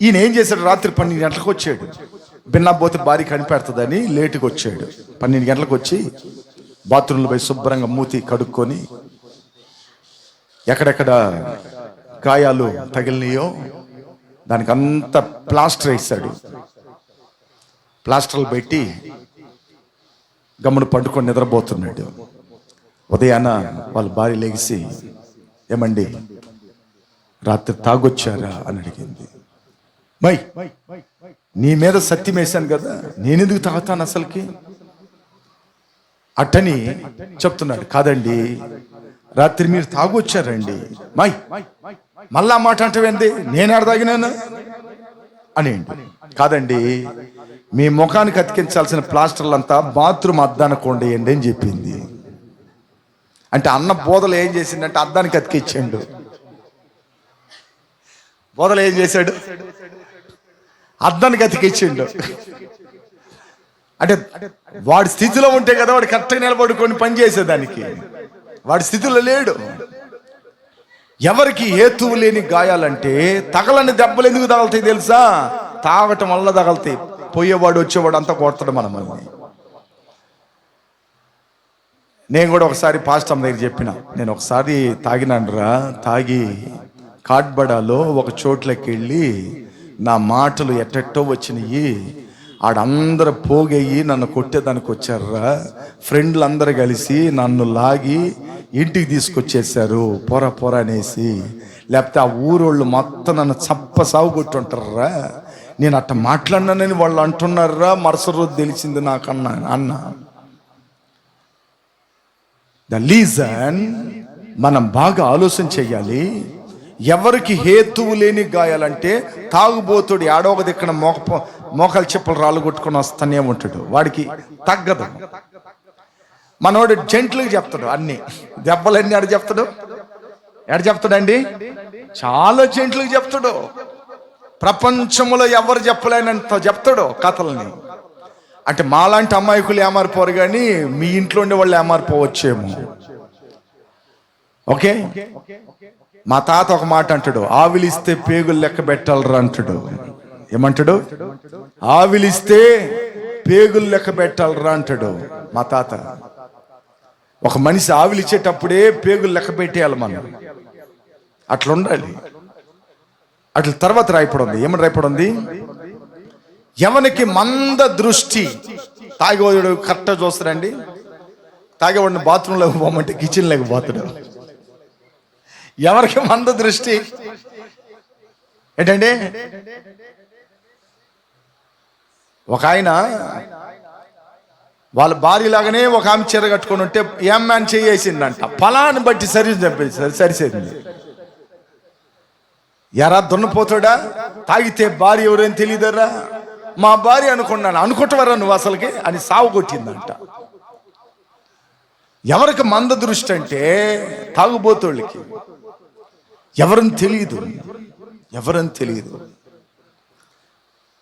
ఈయన ఏం చేశాడు? రాత్రి 12 గంటలకు వచ్చాడు. బిన్నపోతే భార్య కనిపెడుతుందని లేటుగా వచ్చాడు. 12 గంటలకు వచ్చి బాత్రూంలో పోయి శుభ్రంగా మూతి కడుక్కొని ఎక్కడెక్కడ గాయాలు తగిలినాయో దానికి అంతా ప్లాస్టర్ వేశాడు. ప్లాస్టర్లు పెట్టి గమ్మును పండుకొని నిద్రపోతున్నాడు. ఉదయాన వాళ్ళ భార్య లేచి, ఏమండి రాత్రి తాగొచ్చారా అని అడిగింది. మై నీ మీద సత్యం వేశాను కదా, నేనెందుకు తాగుతాను అసలుకి అట్టని చెప్తున్నాడు. కాదండి, రాత్రి మీరు తాగొచ్చారండి. మై మళ్ళా మాట అంటావేంది, నేను తాగినాను అని. కాదండి, మీ ముఖానికి అతికించాల్సిన ప్లాస్టర్లంతా బాత్రూమ్ అద్దానికి ఉండేయండి అని చెప్పింది. అంటే అన్న బోధలు ఏం చేసిందంటే అద్దానికి అతికిచ్చాడు. బోధలు ఏం చేశాడు? అద్దానికి అతికిచ్చిండు. అంటే వాడి స్థితిలో ఉంటే కదా వాడు కరెక్ట్గా నిలబడుకొని పని చేసేదానికి. వాడి స్థితిలో లేడు. ఎవరికి హేతువు లేని గాయాలంటే తగలని దెబ్బలు ఎందుకు తగలుతాయి తెలుసా? తాగటం వల్ల తగలుతాయి. పోయేవాడు వచ్చేవాడు అంతా కొడతాడు మనల్ని. నేను కూడా ఒకసారి పాస్టర్ దగ్గర చెప్పిన, నేను ఒకసారి తాగినానురా, తాగి కాట్బడాలో ఒక చోట్లకి వెళ్ళి నా మాటలు ఎట్టెట్టో వచ్చినాయి. ఆడందరూ పోగయ్యి నన్ను కొట్టేదానికి వచ్చారా. ఫ్రెండ్లు అందరూ కలిసి నన్ను లాగి ఇంటికి తీసుకొచ్చేసారు పొర అనేసి. లేకపోతే ఆ ఊరోళ్ళు మొత్తం నన్ను సాగు కొట్టుంటారా. నేను అట్ట మాట్లాడినానని వాళ్ళు అంటున్నారా. మరుసటి రోజు తెలిసింది నాకన్నా అన్న. ద రీజన్ మనం బాగా ఆలోచన చెయ్యాలి. ఎవరికి హేతువు లేని గాయాలంటే తాగుబోతుడు ఆడో ఒక దిక్కున మోకాలు చెప్పులు రాళ్ళు కొట్టుకొని వస్తానే ఉంటాడు. వాడికి తగ్గదు. మనోడు జెంట్లుగా చెప్తాడు అన్ని దెబ్బలన్నీ. ఎడ చెప్తాడండి? చాలా జెంట్లుగా చెప్తాడు. ప్రపంచంలో ఎవరు చెప్పలేనంత చెప్తాడు కథల్ని. అంటే మాలాంటి అమాయకులు ఏమారిపోరు, కానీ మీ ఇంట్లో ఉండే వాళ్ళు ఏమారిపోవచ్చేమో. ఓకే, మా తాత ఒక మాట అంటాడు, ఆవిలిస్తే పేగులు లెక్క పెట్టాలరా అంటాడు. ఏమంటాడు? ఆవిలిస్తే పేగులు లెక్క పెట్టాలరా అంటాడు మా తాత. ఒక మనిషి ఆవిలిచ్చేటప్పుడే పేగులు లెక్క పెట్టేయాలి మనం. అట్లా ఉండాలి. అట్లా తర్వాత రాయపడింది. ఏమని రాయపడింది? ఎవరికి మంద దృష్టి. తాగేవాడు కరెక్ట్గా చూస్తాడండి. తాగేవాడిని బాత్రూంలోకి పోమంటే కిచెన్లోకి పోతాడు. ఎవరికి మంద దృష్టి ఏంటండి? ఒక ఆయన వాళ్ళ భార్య లాగానే ఒక ఆమె చీర కట్టుకొని ఉంటే ఏమని చేసిందంట. ఫలాన్ని బట్టి సరిసేది. ఎరా దున్నపోతాడా? తాగితే భార్య ఎవరైనా తెలియదరా. మా భార్య అనుకుంటావరా నువ్వు అసలుకి అని సాగు కొట్టిందంట. ఎవరికి మంద దృష్టి అంటే తాగుబోతోళ్ళకి. ఎవరని తెలియదు.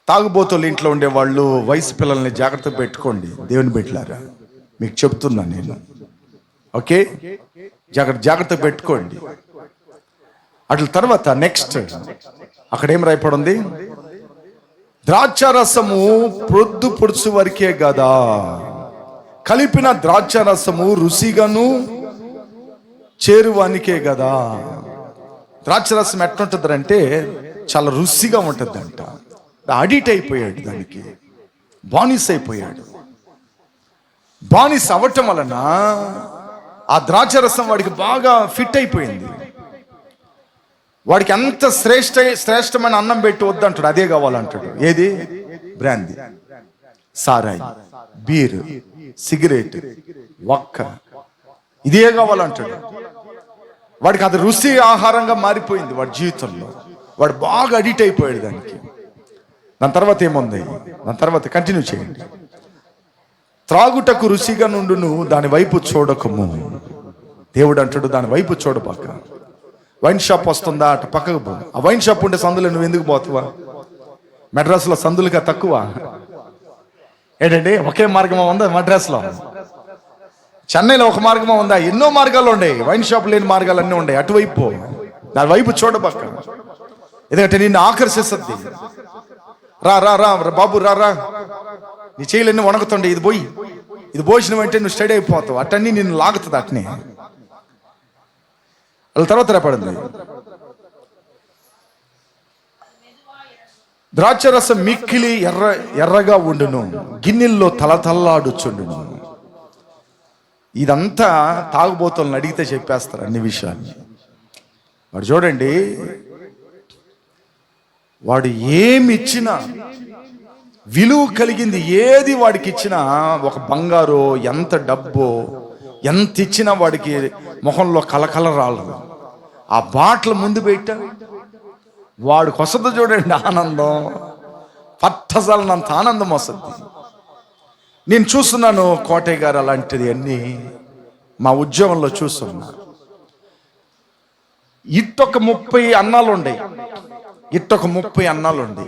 తాగుబోతులు ఇంట్లో ఉండేవాళ్ళు వయసు పిల్లల్ని జాగ్రత్త పెట్టుకోండి. దేవుని బిడ్డలారా మీకు చెప్తున్నా నేను. ఓకే, జాగ్రత్త పెట్టుకోండి. అట్ల తర్వాత నెక్స్ట్ అక్కడ ఏం రాయపడింది? ద్రాక్షారసము ప్రొద్దు పొడుచు వరకే కదా, కలిపిన ద్రాక్షారసము రుచిగాను చేరువానికే కదా. ద్రాక్షరసం ఎట్లుంటుంది అంటే చాలా రుచిగా ఉంటుంది అంట. అడిట్ అయిపోయాడు, దానికి బానిస అయిపోయాడు. బానిస అవ్వటం వలన ఆ ద్రాక్షరసం వాడికి బాగా ఫిట్ అయిపోయింది. వాడికి అంత శ్రేష్టమైన అన్నం పెట్టి వద్దంటాడు, అదే కావాలంటాడు. ఏది? బ్రాందీ, సారాయి, బీర్, సిగరెట్, వక్క, ఇదే కావాలంటాడు. వాడికి అది రుచి ఆహారంగా మారిపోయింది వాడి జీవితంలో. వాడు బాగా అడిక్ట్ అయిపోయాడు దానికి. దాని తర్వాత ఏముంది? దాని తర్వాత కంటిన్యూ చేయండి. త్రాగుటకు రుచిగా నుండును దాని వైపు చూడకము. దేవుడు అంటాడు, దాని వైపు చూడబాక. వైన్ షాప్ వస్తుందా అటు పక్కకు పో. ఆ వైన్ షాప్ ఉండే సందులో నువ్వు ఎందుకు పోతావా? మెడ్రాస్లో సందులుగా తక్కువ ఏంటండి? ఒకే మార్గమా ఉందా మద్రాసులో? చెన్నైలో ఒక మార్గమా ఉందా? ఎన్నో మార్గాలు ఉన్నాయి. వైన్ షాప్ లేని మార్గాలు అన్నీ ఉన్నాయి. అటువైపు దాని వైపు చూడబాక, ఎందుకంటే నిన్ను ఆకర్షిస్తుంది. రా రా రా బాబు రా రా, నీ చేయలన్నీ వణకుతుండే, ఇది పోసిన వెంటనే నువ్వు స్టడీ అయిపోతావు. అటన్నీ నిన్ను లాగుతుంది అట్నే. వాళ్ళ తర్వాత రేపడింది, ద్రాక్షరసం మిక్కిలి ఎర్రగా ఉండును, గిన్నెల్లో తలతల్లాడుచుండును. ఇదంతా తాగుబోతులను అడిగితే చెప్పేస్తారు అన్ని విషయాలు. వాడు చూడండి, వాడు ఏమి ఇచ్చినా, విలువ కలిగింది ఏది వాడికి ఇచ్చినా, ఒక బంగారు ఎంత డబ్బో ఎంత ఇచ్చినా వాడికి మొహంలో కలకల రాలదు. ఆ బాటలు ముందు పెట్టా వాడికి వస్తుంది చూడండి ఆనందం, పట్టజాలనంత ఆనందం వస్తుంది. నేను చూస్తున్నాను కోటయ్య గారు అలాంటిది అన్నీ మా ఉద్యోగంలో చూస్తున్నా. ఇట్టొక 30 అన్నాలు ఉండే, ఇట్టొక 30 అన్నాలు ఉండే,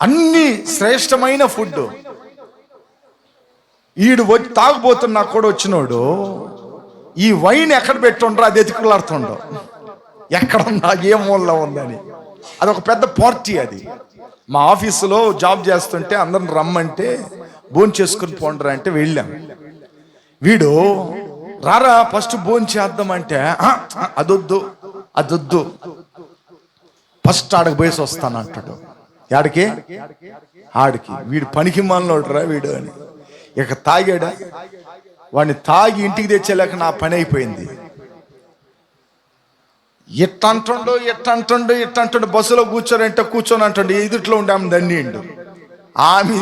అన్ని శ్రేష్టమైన ఫుడ్. ఈడు తాగుబోతున్నా కూడా వచ్చినోడు ఈ వైన్ ఎక్కడ పెట్టుండ్రో అది ఎతుకులాడుతుండో, ఎక్కడ ఉందా ఏ మూలలో ఉందని. అదొక పెద్ద పార్టీ అది. మా ఆఫీసులో జాబ్ చేస్తుంటే అందరిని రమ్మంటే భోజనం చేసుకుని పోండ్రా అంటే వెళ్ళాం. వీడు రారా ఫస్ట్ భోజనం చేద్దామంటే అదొద్దు ఫస్ట్ ఆడకు పోయేసి వస్తాను అంటాడు. ఆడికి వీడు పనికి మాలినోడురా వీడు అని. ఇక తాగాడా, వాడిని తాగి ఇంటికి తెచ్చేలాక నా పని అయిపోయింది. ఎట్టంటుండు బస్సులో కూర్చోనంటే కూర్చొని అంటుండు, ఎదుట్లో ఉండి ఆమె దండిండు. ఆమె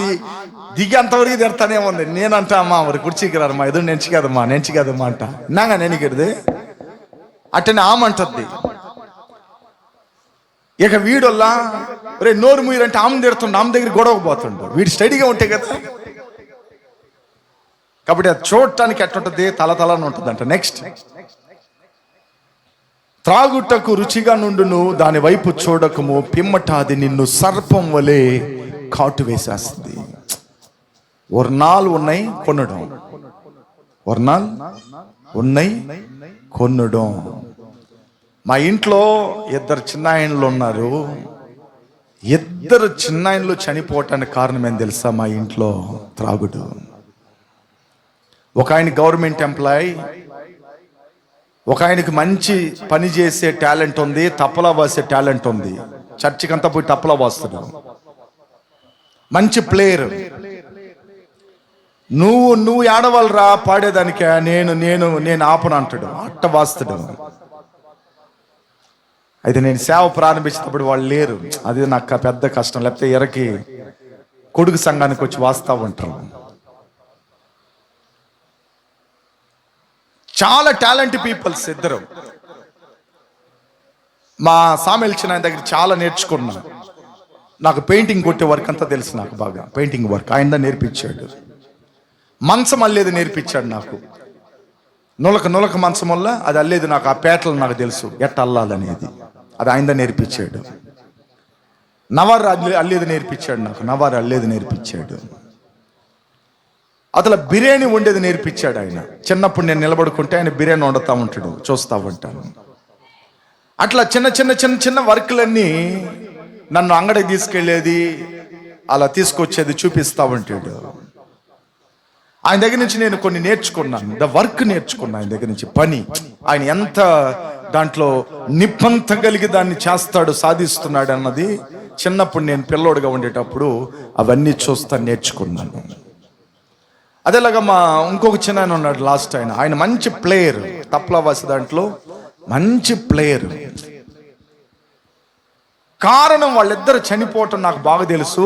దిగి అంతవరకు తిడతానే ఉంది. నేనంటా అమ్మా మరి కుర్చీకి రారు, మా ఎదురు నెంచి కదమ్మా అంట. నాగా నెనికిడిది అట్టనే ఆమంటద్ది. ఇక వీడొల్లా రే నోరు మూయరంటే ఆమె తిడుతుండు, ఆమె దగ్గర గొడవకు పోతుండు. వీడు స్టడీగా ఉంటే కదా, కాబట్టి అది చూడటానికి ఎట్టుంటది, తలతలని ఉంటుందంట. నెక్స్ట్, త్రాగుటకు రుచిగా నుండును దాని వైపు చూడకము, పిమ్మట అది నిన్ను సర్పం వలె కాటు వేసేస్తుంది. వర్ణాలు ఉన్నాయి కొనడం, వర్ణాలు ఉన్నాయి కొనడం. మా ఇంట్లో 2 చిన్నాయనలు ఉన్నారు. 2 చిన్నాయనలు చనిపోవటానికి కారణం ఏం తెలుసా? మా ఇంట్లో త్రాగుడు. ఒక ఆయన గవర్నమెంట్ ఎంప్లాయ్, ఒక ఆయనకి మంచి పని చేసే టాలెంట్ ఉంది, తప్పలా వాసే టాలెంట్ ఉంది. చర్చికి అంతా పోయి తప్పలా వాస్తాడు, మంచి ప్లేయర్. నువ్వు ఆడవాళ్ళరా పాడేదానికే, నేను ఆపను అంటాడు, అట్ట వాస్తాడు. అయితే నేను సేవ ప్రారంభించినప్పుడు వాళ్ళు లేరు, అది నాకు పెద్ద కష్టం. లేకపోతే ఎరకి కొడుకు సంఘానికి వచ్చి వాస్తా ఉంటారు. చాలా టాలెంట్ పీపుల్స్ ఇద్దరు. మా సామెల్ చిన్న ఆయన దగ్గర చాలా నేర్చుకున్నా. నాకు పెయింటింగ్ కొట్టే వర్క్ అంతా తెలుసు, నాకు బాగా పెయింటింగ్ వర్క్ ఆయన నేర్పించాడు. మంచం అల్లేది నేర్పించాడు నాకు. నులక మంచం వల్ల అది అల్లేది నాకు, ఆ పేటలు నాకు తెలుసు ఎట్ట అల్లాలనేది, అది ఆయన నేర్పించాడు. నవారు అల్లేది నేర్పించాడు నాకు, నవారు అల్లేది నేర్పించాడు. అసలు బిర్యానీ వండేది నేర్పించాడు ఆయన. చిన్నప్పుడు నేను నిలబడుకుంటే ఆయన బిర్యానీ వండుతూ ఉంటాడు, చూస్తూ ఉంటాను. అట్లా చిన్న వర్క్లన్నీ నన్ను అంగడికి తీసుకెళ్ళేది, అలా తీసుకొచ్చేది చూపిస్తూ ఉంటాడు. ఆయన దగ్గర నుంచి నేను కొన్ని నేర్చుకున్నాను, వర్క్ నేర్చుకున్నాను ఆయన దగ్గర నుంచి. పని ఆయన ఎంత దాంట్లో నిప్పంత కలిగి దాన్ని చేస్తాడు, సాధిస్తున్నాడు అన్నది చిన్నప్పుడు నేను పిల్లోడుగా ఉండేటప్పుడు అవన్నీ చూస్తా నేర్చుకున్నాను. అదేలాగా మా ఇంకొక చిన్న ఆయన ఉన్నాడు, లాస్ట్ ఆయన మంచి ప్లేయర్, తప్లా వాసి దాంట్లో మంచి ప్లేయర్. కారణం వాళ్ళిద్దరు చనిపోవటం నాకు బాగా తెలుసు.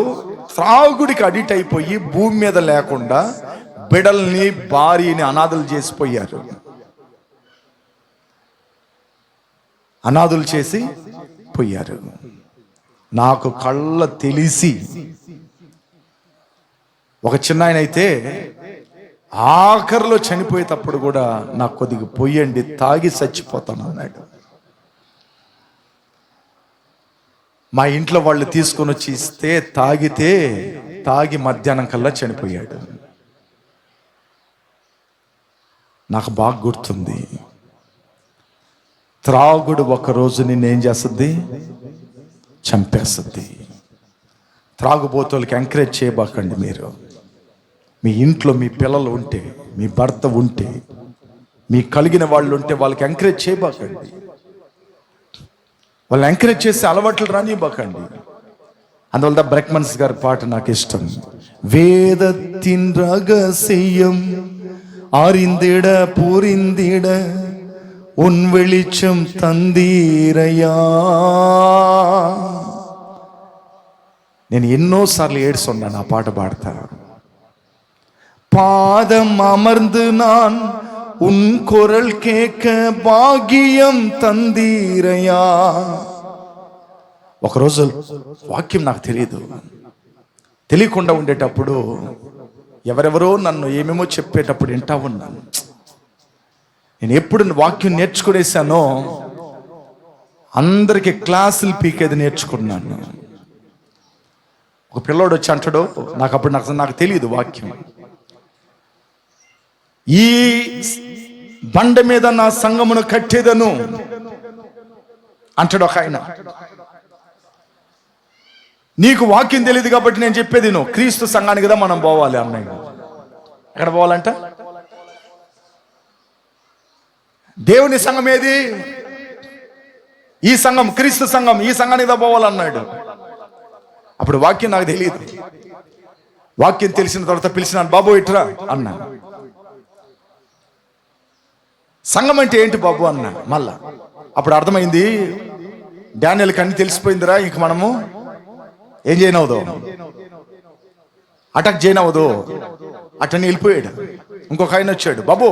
త్రాగుడికి అడిక్ట్ అయిపోయి భూమి మీద లేకుండా బిడల్ని భార్యని అనాథలు చేసిపోయారు. అనాథులు చేసి పోయారు. నాకు కళ్ళ తెలిసి ఒక చిన్న ఆయన అయితే ఆఖరిలో చనిపోయేటప్పుడు కూడా నాకు కొద్దిగా పొయ్యండి, తాగి చచ్చిపోతాను అన్నాడు. మా ఇంట్లో వాళ్ళు తీసుకొని వచ్చి ఇస్తే తాగి మధ్యాహ్నం కల్లా చనిపోయాడు. నాకు బాగా గుర్తుంది. త్రాగుడు ఒకరోజు నిన్నేం చేస్తుంది? చంపేస్తుంది. త్రాగుబోతులకి ఎంకరేజ్ చేయబాకండి. మీరు మీ ఇంట్లో మీ పిల్లలు ఉంటే, మీ భర్త ఉంటే, మీ కలిగిన వాళ్ళు ఉంటే వాళ్ళకి ఎంకరేజ్ చేయబాకండి. వాళ్ళు ఎంకరేజ్ చేసి అలవాట్లు రానివ్వకండి. అందువల్ల బ్రెక్మన్స్ గారి పాట నాకు ఇష్టం. వేదத்தின் ரகசியம் அறிந்திட புரிந்திட உன் வெளிச்சம் தந்தீரையா. నేను ఎన్నోసార్లు ఏడ్చున్నాను ఆ పాట పాడతా. பாதம் அமர்ந்து நான் உன் குரல் கேட்க பாக்கியம் தந்தீரையா. ఒకరోజు వాక్యం నాకు తెలియకుండా ఉండేటప్పుడు ఎవరెవరో నన్ను ఏమేమో చెప్పేటప్పుడు వింటా ఉన్నాను. నేను ఎప్పుడు వాక్యం నేర్చుకునేసానో అందరికి క్లాసులు పీకేది నేర్చుకున్నాను. ఒక పిల్లోడు వచ్చి అంటాడు, నాకు తెలియదు వాక్యం. ఈ బండ మీద నా సంఘమును కట్టేదను అంటాడు ఒక ఆయన. నీకు వాక్యం తెలియదు కాబట్టి నేను చెప్పేది నువ్వు క్రీస్తు సంఘానికి కదా మనం పోవాలి అన్నయ్య. ఎక్కడ పోవాలంట? దేవుని సంఘం ఏది? ఈ సంఘం, క్రీస్తు సంఘం, ఈ సంఘానికి కదా పోవాలన్నాడు. అప్పుడు వాక్యం నాకు తెలియదు. వాక్యం తెలిసిన తర్వాత పిలిచినాను, బాబు ఇట్రా అన్నా. సంఘం అంటే ఏంటి బాబు అన్నా. మళ్ళా అప్పుడు అర్థమైంది, డానియేలుకి అన్ని తెలిసిపోయిందిరా, ఇంక మనము ఏం చేయనవదు, అటాక్ చేయనవదు. అటని వెళ్ళిపోయాడు. ఇంకొక ఆయన వచ్చాడు, బాబు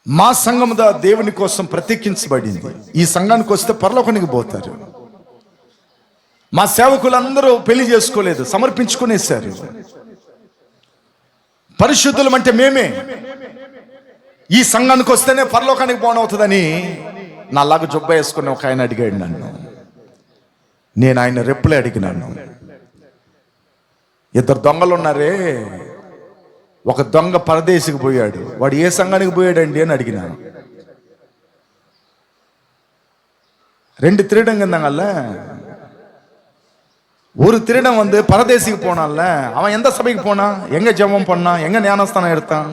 మా సంఘం దేవుని కోసం ప్రత్యేకించబడింది, ఈ సంఘానికి వస్తే పరలోకానికి పోతారు. మా సేవకులందరూ పెళ్లి చేసుకోలేదు, సమర్పించుకునేశారు. పరిశుద్ధులం అంటే మేమే, ఈ సంఘానికి వస్తేనే పరలోకానికి పోనవుతుందని నాలాగా జొబ్బ వేసుకుని ఒక ఆయన అడిగాడు నన్ను. నేను ఆయన రెప్పులే అడిగినాను. ఇద్దరు దొంగలు ఉన్నారే, ఒక దొంగ పరదేశికి పోయాడు, వాడు ఏ సంఘానికి పోయాడండి అని అడిగినాను. ரெண்டு திருடங்க இருந்தாங்கல்ல, ஒரு திருடன் வந்து பரதேசிக்கு போனான்ல, அவன் எந்த சபைக்கு போனான், எங்க ஜெபம் பண்ணான், எங்க ஞானஸ்தானம் எடுத்தான்,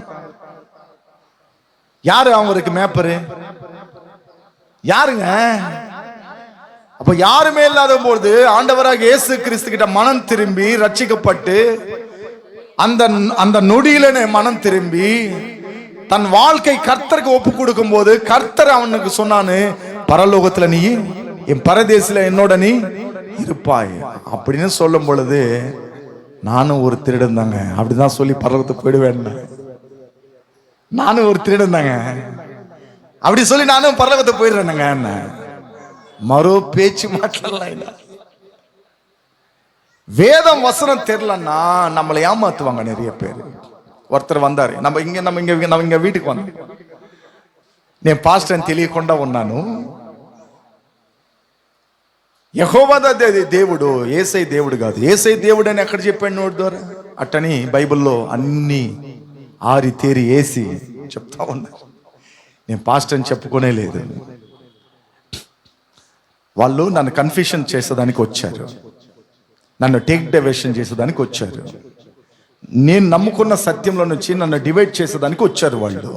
யாரு அவருக்கு மேப்பரு, யாருங்க? அப்ப யாருமே இல்லாத போது ஆண்டவராக இயேசு கிறிஸ்து கிட்ட மனம் திரும்பி ரட்சிக்கப்பட்டு அந்த நொடியில மனம் திரும்பி தன் வாழ்க்கை கர்த்தருக்கு ஒப்பு கொடுக்கும் போது கர்த்தர் அவனுக்கு சொன்னானு, பரலோகத்துல நீ என் பரதேசில என்னோட நீ இருப்பாய் அப்படின்னு சொல்லும் பொழுது நானும் ஒரு திருடன் தாங்க, அப்படிதான் சொல்லி பரலோகத்துக்கு போயிடுவேன். நானும் ஒரு திருடன் தாங்க, அப்படி சொல்லி நானும் பரலோகத்துக்கு போயிடுறேனுங்க. என்ன மரோ பேச்சு மாட்டலாம். வேதம் வசனம் தெரியலன்னா நம்மளை ஏமாத்துவாங்க நிறைய பேர். ஒருத்தர் வந்தாரு, நம்ம இங்க வீட்டுக்கு வந்தோம். నేను పాస్టర్ అని తెలియకుండా ఉన్నాను. యెహోవా దేవుడు, యేసయ్య దేవుడు కాదు. యేసయ్య దేవుడు అని ఎక్కడ చెప్పాడు నోటి ద్వారా? అట్టని బైబిల్లో అన్ని ఆరి తేరి వేసి చెప్తా ఉన్నారు. నేను పాస్టర్ అని చెప్పుకునే లేదు. వాళ్ళు నన్ను కన్ఫ్యూషన్ చేసేదానికి వచ్చారు, నన్ను టేక్ డైవర్షన్ చేసేదానికి వచ్చారు, నేను నమ్ముకున్న సత్యంలో నుంచి నన్ను డివైడ్ చేసేదానికి వచ్చారు. వాళ్ళు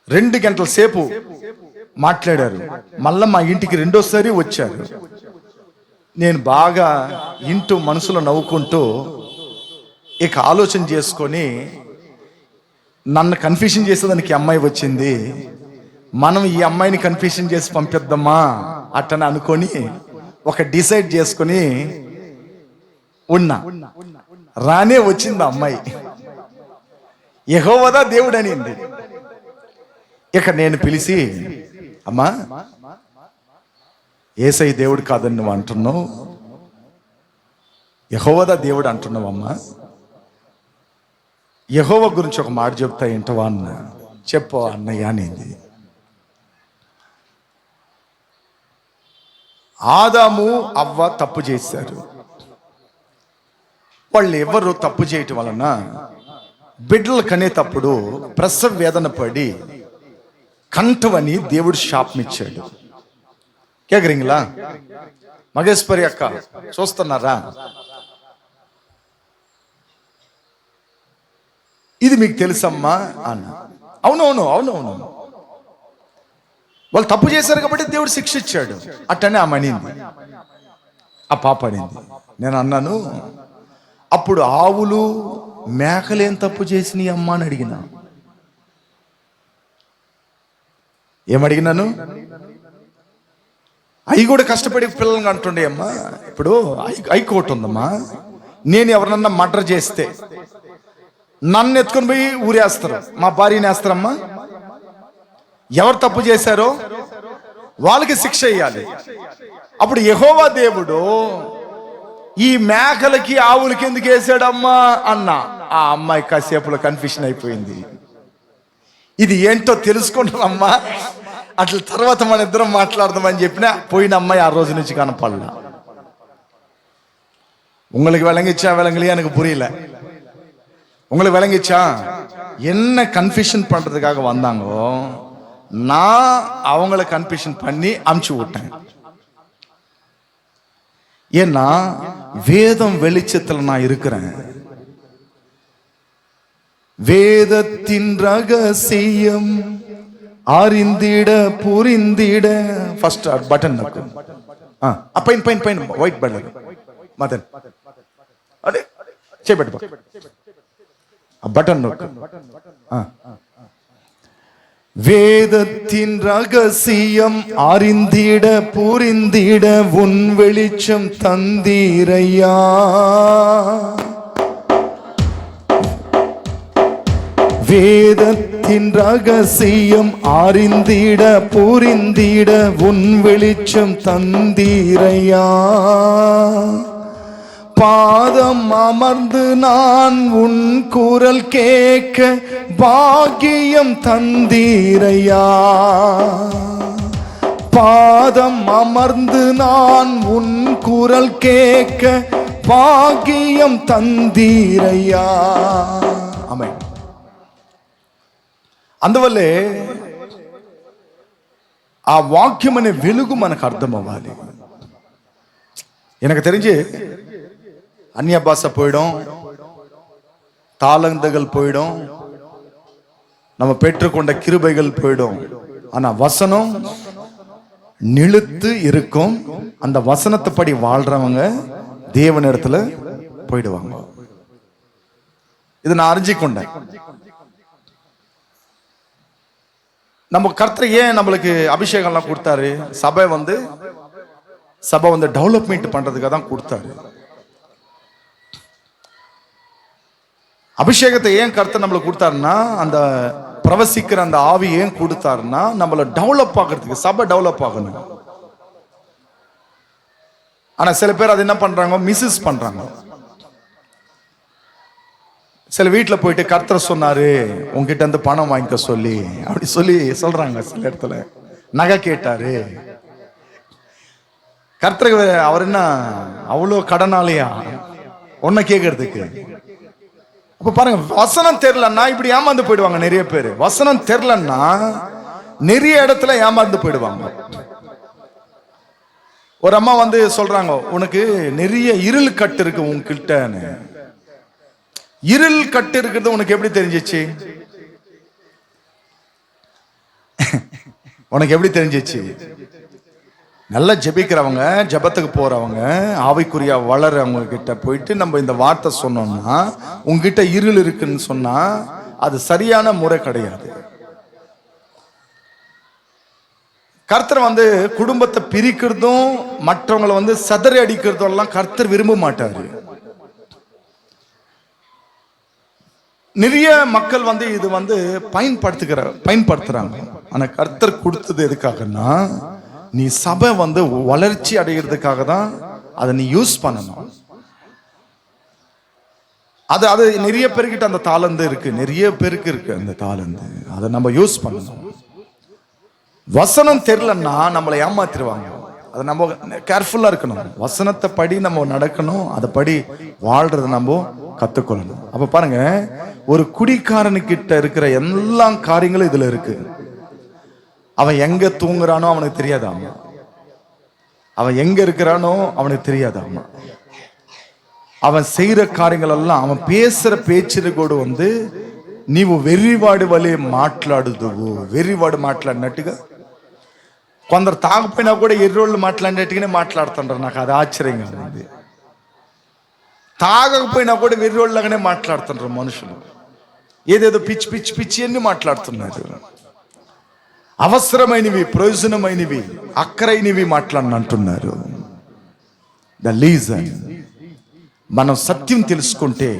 2 గంటల సేపు మాట్లాడారు. మళ్ళా మా ఇంటికి రెండోసారి వచ్చారు. నేను బాగా ఇంటూ మనసులో నవ్వుకుంటూ ఇక ఆలోచన చేసుకొని, నన్ను కన్ఫ్యూషన్ చేసేదానికి అమ్మాయి వచ్చింది, మనం ఈ అమ్మాయిని కన్ఫ్యూషన్ చేసి పంపిద్దామా అట్టని అనుకొని ఒక డిసైడ్ చేసుకొని ఉన్నా. రానే వచ్చింది అమ్మాయి, యెహోవా దేవుడు అనింది. ఇక నేను పిలిచి, అమ్మా యేసయ్య దేవుడు కాదని నువ్వు అంటున్నావు, యెహోవాదా దేవుడు అంటున్నావమ్మా, యెహోవా గురించి ఒక మాట చెప్తా ఏంటవా అన్న. చెప్పు అన్నయ్య అనేది. ఆదాము అవ్వ తప్పు చేశారు. వాళ్ళు ఎవరు తప్పు చేయటం వలన బిడ్డలు కనేటప్పుడు ప్రసవ వేదన పడి కంఠవని దేవుడు శాపమిచ్చాడు. కేకరింగ్లా మగేశ్వరి అక్క చూస్తున్నారా? ఇది మీకు తెలుసమ్మా అన్న. అవునవును అవునవును, వాళ్ళు తప్పు చేశారు కాబట్టి దేవుడు శిక్ష ఇచ్చాడు. అట్టనే ఆమె అనింది, ఆ పాప అనింది. నేను అన్నాను, అప్పుడు ఆవులు మేకలేం తప్పు చేసినాయి అమ్మా అని అడిగినా. ఏమడిగినాను? అవి కూడా కష్టపడి పిల్లల్ని అంటుండే అమ్మా. ఇప్పుడు హైకోర్టు ఉందమ్మా, నేను ఎవరన్నా మర్డర్ చేస్తే నన్ను ఎత్తుకొని పోయి ఊరేస్తారు, మా భార్యని వేస్తారమ్మా. ఎవరు తప్పు చేశారో వాళ్ళకి శిక్ష ఇయ్యాలి. అప్పుడు యెహోవా దేవుడు ఈ మేకలకి ఆవులకి ఎందుకు వేసాడమ్మా అన్న. ఆ అమ్మాయి కాసేపులో కన్ఫ్యూషన్ అయిపోయింది. ఇది ఏంటో తెలుసుకుంటానమ్మా, అట్లా తర్వాత మన ఇద్దరం మాట్లాడదామని చెప్పిన పోయిన అమ్మాయి ఆ రోజు నుంచి కనపడలా. உங்களுக்கு விளங்கிச்சா விளங்கலையா எனக்கு புரியல. உங்களுக்கு விளங்கிச்சா? என்ன கன்ஃபியூஷன் பண்றதுக்காக வந்தாங்கோ, நான் அவங்கள கன்ஃபியூஷன் பண்ணி அமுச்சு விட்டேன். ஏன்னா வேதம் வெளிச்சத்துல நான் இருக்கிறேன். வேதத்தின் ரகசியம் அறிந்திட புரிந்திட. ஃபர்ஸ்ட் பட்டன் நக்கு. Fine fine fine white button மதன் அடே చేపెట్టు பட்டன் நக்கு. வேதத்தின் ரகசியம் அறிந்திட புரிந்திட உன் வெளிச்சம் தந்தீரையா. வேதத்தின் ரகசியம் அறிந்திட புரிந்திட உன் வெளிச்சம் தந்தீரையா. பாதம் அமர்ந்து நான் உன் குரல் கேட்க பாக்கியம் தந்தீரையா. பாதம் அமர்ந்து நான் உன் குரல் கேட்க பாக்கியம் தந்தீரையா. ஆமென். అందువల్లే ఆ వాక్యం అనే వెలుగు మనకు అర్థం అవ్వాలి. எனக்கு தெரிஞ்சு அந்நிய பாஷை போயிடும், தாளந்தகள் போயிடும், நம்ம பெற்றுக்கொண்ட கிருபைகள் போயிடும். ஆனா வசனம் நிலுத்து இருக்கும். அந்த வசனத்தை படி வாழ்றவங்க தேவனிடத்துல போயிடுவாங்க. இது நான் அறிஞ்சிக்கொண்டேன். நம்ம கர்த்தர் ஏன் நம்மளுக்கு அபிஷேகம்லாம் கொடுத்தாரு? சபை வந்து டெவலப்மெண்ட் பண்றதுக்காக தான் கொடுத்தாரு. அபிஷேகத்தை ஏன் கர்த்தர் நம்மளுக்கு கொடுத்தாருன்னா, அந்த பிரவசிக்கிற அந்த ஆவி ஏன் கொடுத்தாருன்னா, நம்மள டெவலப் ஆகிறதுக்கு, சபை டெவலப் ஆகணும். ஆனா சில பேர் அது என்ன பண்றாங்க, மிஸ்யூஸ் பண்றாங்க. சில வீட்டில் போயிட்டு கர்த்தர் சொன்னாரு உங்ககிட்ட இருந்து பணம் வாங்கிக்க சொல்லி அப்படி சொல்றாங்க. சில இடத்துல நகை கேட்டாரு. கர்த்தர் அவர் என்ன அவ்வளோ கடனாலையா ஒன்ன கேட்கறதுக்கு? அப்ப பாருங்க, வசனம் தெரியலன்னா இப்படி ஏமாந்து போயிடுவாங்க நிறைய பேர். வசனம் தெரியலன்னா நிறைய இடத்துல ஏமாந்து போயிடுவாங்க. ஒரு அம்மா சொல்றாங்க, உனக்கு நிறைய இருள் கட்டு இருக்கு உங்ககிட்டன்னு. இருள் கட்டு இருக்கிறது உனக்கு எப்படி தெரிஞ்சிச்சு? உனக்கு எப்படி தெரிஞ்சிச்சு? நல்லா ஜெபிக்கிறவங்க, ஜெபத்துக்கு போறவங்க, ஆவிக்குரிய வளரவங்க கிட்ட போயிட்டு நம்ம இந்த வார்த்தை சொன்னோம்னா, உங்ககிட்ட இருள் இருக்குன்னு சொன்னா அது சரியான முறை கிடையாது. கர்த்தர் குடும்பத்தை பிரிக்கிறதும் மற்றவங்களை சதறி அடிக்கிறதும் எல்லாம் கர்த்தர் விரும்ப மாட்டாரு. நிறைய மக்கள் இது பயன்படுத்துறாங்க. ஆனா கர்த்தர் கொடுத்தது எதுக்காகன்னா, நீ சபை வளர்ச்சி அடைகிறதுக்காக தான் அதை நீ யூஸ் பண்ணணும். அது நிறைய பேர்கிட்ட அந்த தாளந்து இருக்கு, நிறைய பேருக்கு இருக்கு அந்த தாளந்து. அதை நம்ம யூஸ் பண்ணணும். வசனம் தெரியலன்னா நம்மளை ஏமாத்திடுவாங்க. அதை நம்ம கேர்ஃபுல்லா இருக்கணும். வசனத்தை படி நம்ம நடக்கணும், அதை படி வாழ்றதை நம்ம கத்துக்கொள்ளணும். அப்ப பாருங்க, ஒரு குடிக்காரனுக்கிட்ட இருக்கிற எல்லா காரியங்களும் இதுல இருக்கு. அவன் எங்க தூங்குறானோ அவனுக்கு தெரியாதாமா, அவன் எங்க இருக்கிறானோ அவனுக்கு தெரியாதாமா, அவன் செய்யற காரியங்கள் எல்லாம், அவன் பேசுற பேச்சு కూడా నీవు వెర్రివాడి వలె మాట్లాడుదువు. వెర్రివాడు మాట్లాడినట్టుగా, కొందరు తాగపోయినా కూడా ఎర్రోళ్ళు మాట్లాడినట్టుగానే మాట్లాడుతుంటారు. నాకు అది ఆశ్చర్యంగా ఉంది. తాగకపోయినా కూడా వెర్రోళ్ళగానే మాట్లాడుతుంటారు మనుషులు. ఏదేదో పిచ్చి పిచ్చి పిచ్చి అన్ని మాట్లాడుతున్నారు. అవసరమైనవి, ప్రయోజనమైనవి, అక్కరైనవి మాట్లాడినంటున్నారు. The legion. మనం సత్యం తెలుసుకుంటే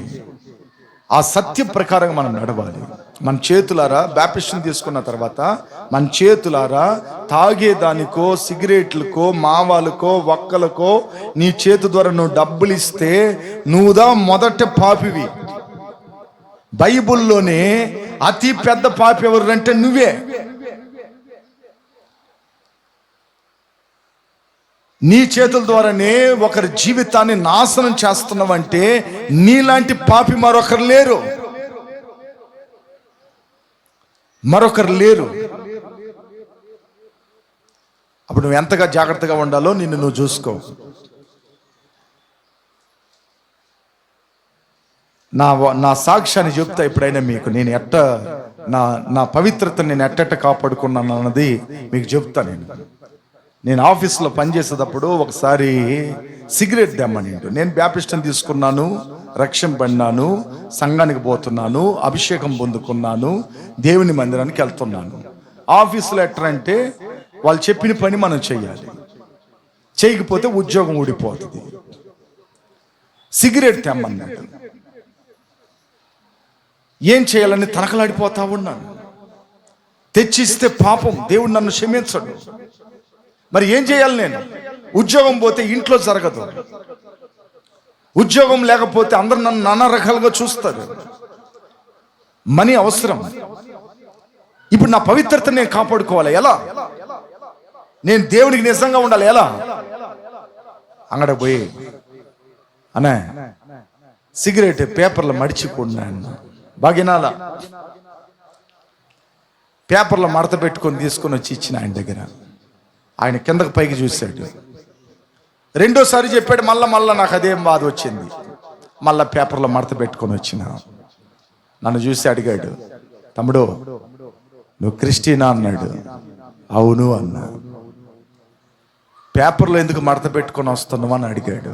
ఆ సత్య ప్రకారంగా మనం నడవాలి. మన చేతులారా బ్యాప్టిజం తీసుకున్న తర్వాత మన చేతులారా తాగేదానికో, సిగరెట్లకో, మావాలకో, వక్కలకో నీ చేతు ద్వారా నువ్వు డబ్బులు ఇస్తే నువ్వుదా మొదట పాపివి. బైబుల్లోనే అతి పెద్ద పాపి ఎవరంటే నువ్వే. నీ చేతుల ద్వారానే ఒకరి జీవితాన్ని నాశనం చేస్తున్నావంటే నీలాంటి పాపి మరొకరు లేరు, మరొకరు లేరు. అప్పుడు నువ్వు ఎంతగా జాగ్రత్తగా ఉండాలో నిన్ను నువ్వు చూసుకో. నా సాక్ష్యాన్ని చెప్తా ఎప్పుడైనా మీకు. నేను నా పవిత్రతను నేను ఎట్టెట్ట కాపాడుకున్నాను అన్నది మీకు చెప్తా. నేను ఆఫీస్లో పనిచేసేటప్పుడు ఒకసారి సిగరెట్ దెమ్మని, నేను బ్యాప్టిజం తీసుకున్నాను, రక్షింపబడినాను, సంఘానికి పోతున్నాను, అభిషేకం పొందుకున్నాను, దేవుని మందిరానికి వెళ్తున్నాను. ఆఫీసులో ఎట్లంటే వాళ్ళు చెప్పిన పని మనం చెయ్యాలి, చేయకపోతే ఉద్యోగం ఊడిపోతుంది. సిగరెట్ తెమ్మన్నాడు. ఏం చేయాలని తనకలాడిపోతా ఉన్నాను. తెచ్చిస్తే పాపం, దేవుడు నన్ను క్షమించడు. మరి ఏం చేయాలి నేను? ఉద్యోగం పోతే ఇంట్లో జరగదు, ఉద్యోగం లేకపోతే అందరు నన్ను నానా రకాలుగా చూస్తారు. మనీ అవసరం. ఇప్పుడు నా పవిత్రతను నేను కాపాడుకోవాలి. ఎలా? నేను దేవునికి నిజంగా ఉండాలి. ఎలా? అంగడ పోయి అనే సిగరెట్ పేపర్లో మడిచిపోయినా బాగినాల పేపర్లో మడత పెట్టుకొని తీసుకొని వచ్చి ఇచ్చిన ఆయన దగ్గర. ఆయన కిందకు పైకి చూశాడు. రెండోసారి చెప్పాడు. మళ్ళా నాకు అదేం బాధ వచ్చింది. మళ్ళా పేపర్లో మడత పెట్టుకొని వచ్చిన. నన్ను చూసి అడిగాడు, తమ్ముడు నువ్వు క్రిస్టియనా అన్నాడు. అవును అన్నా. పేపర్లో ఎందుకు మడత పెట్టుకొని వస్తున్నావు అని అడిగాడు.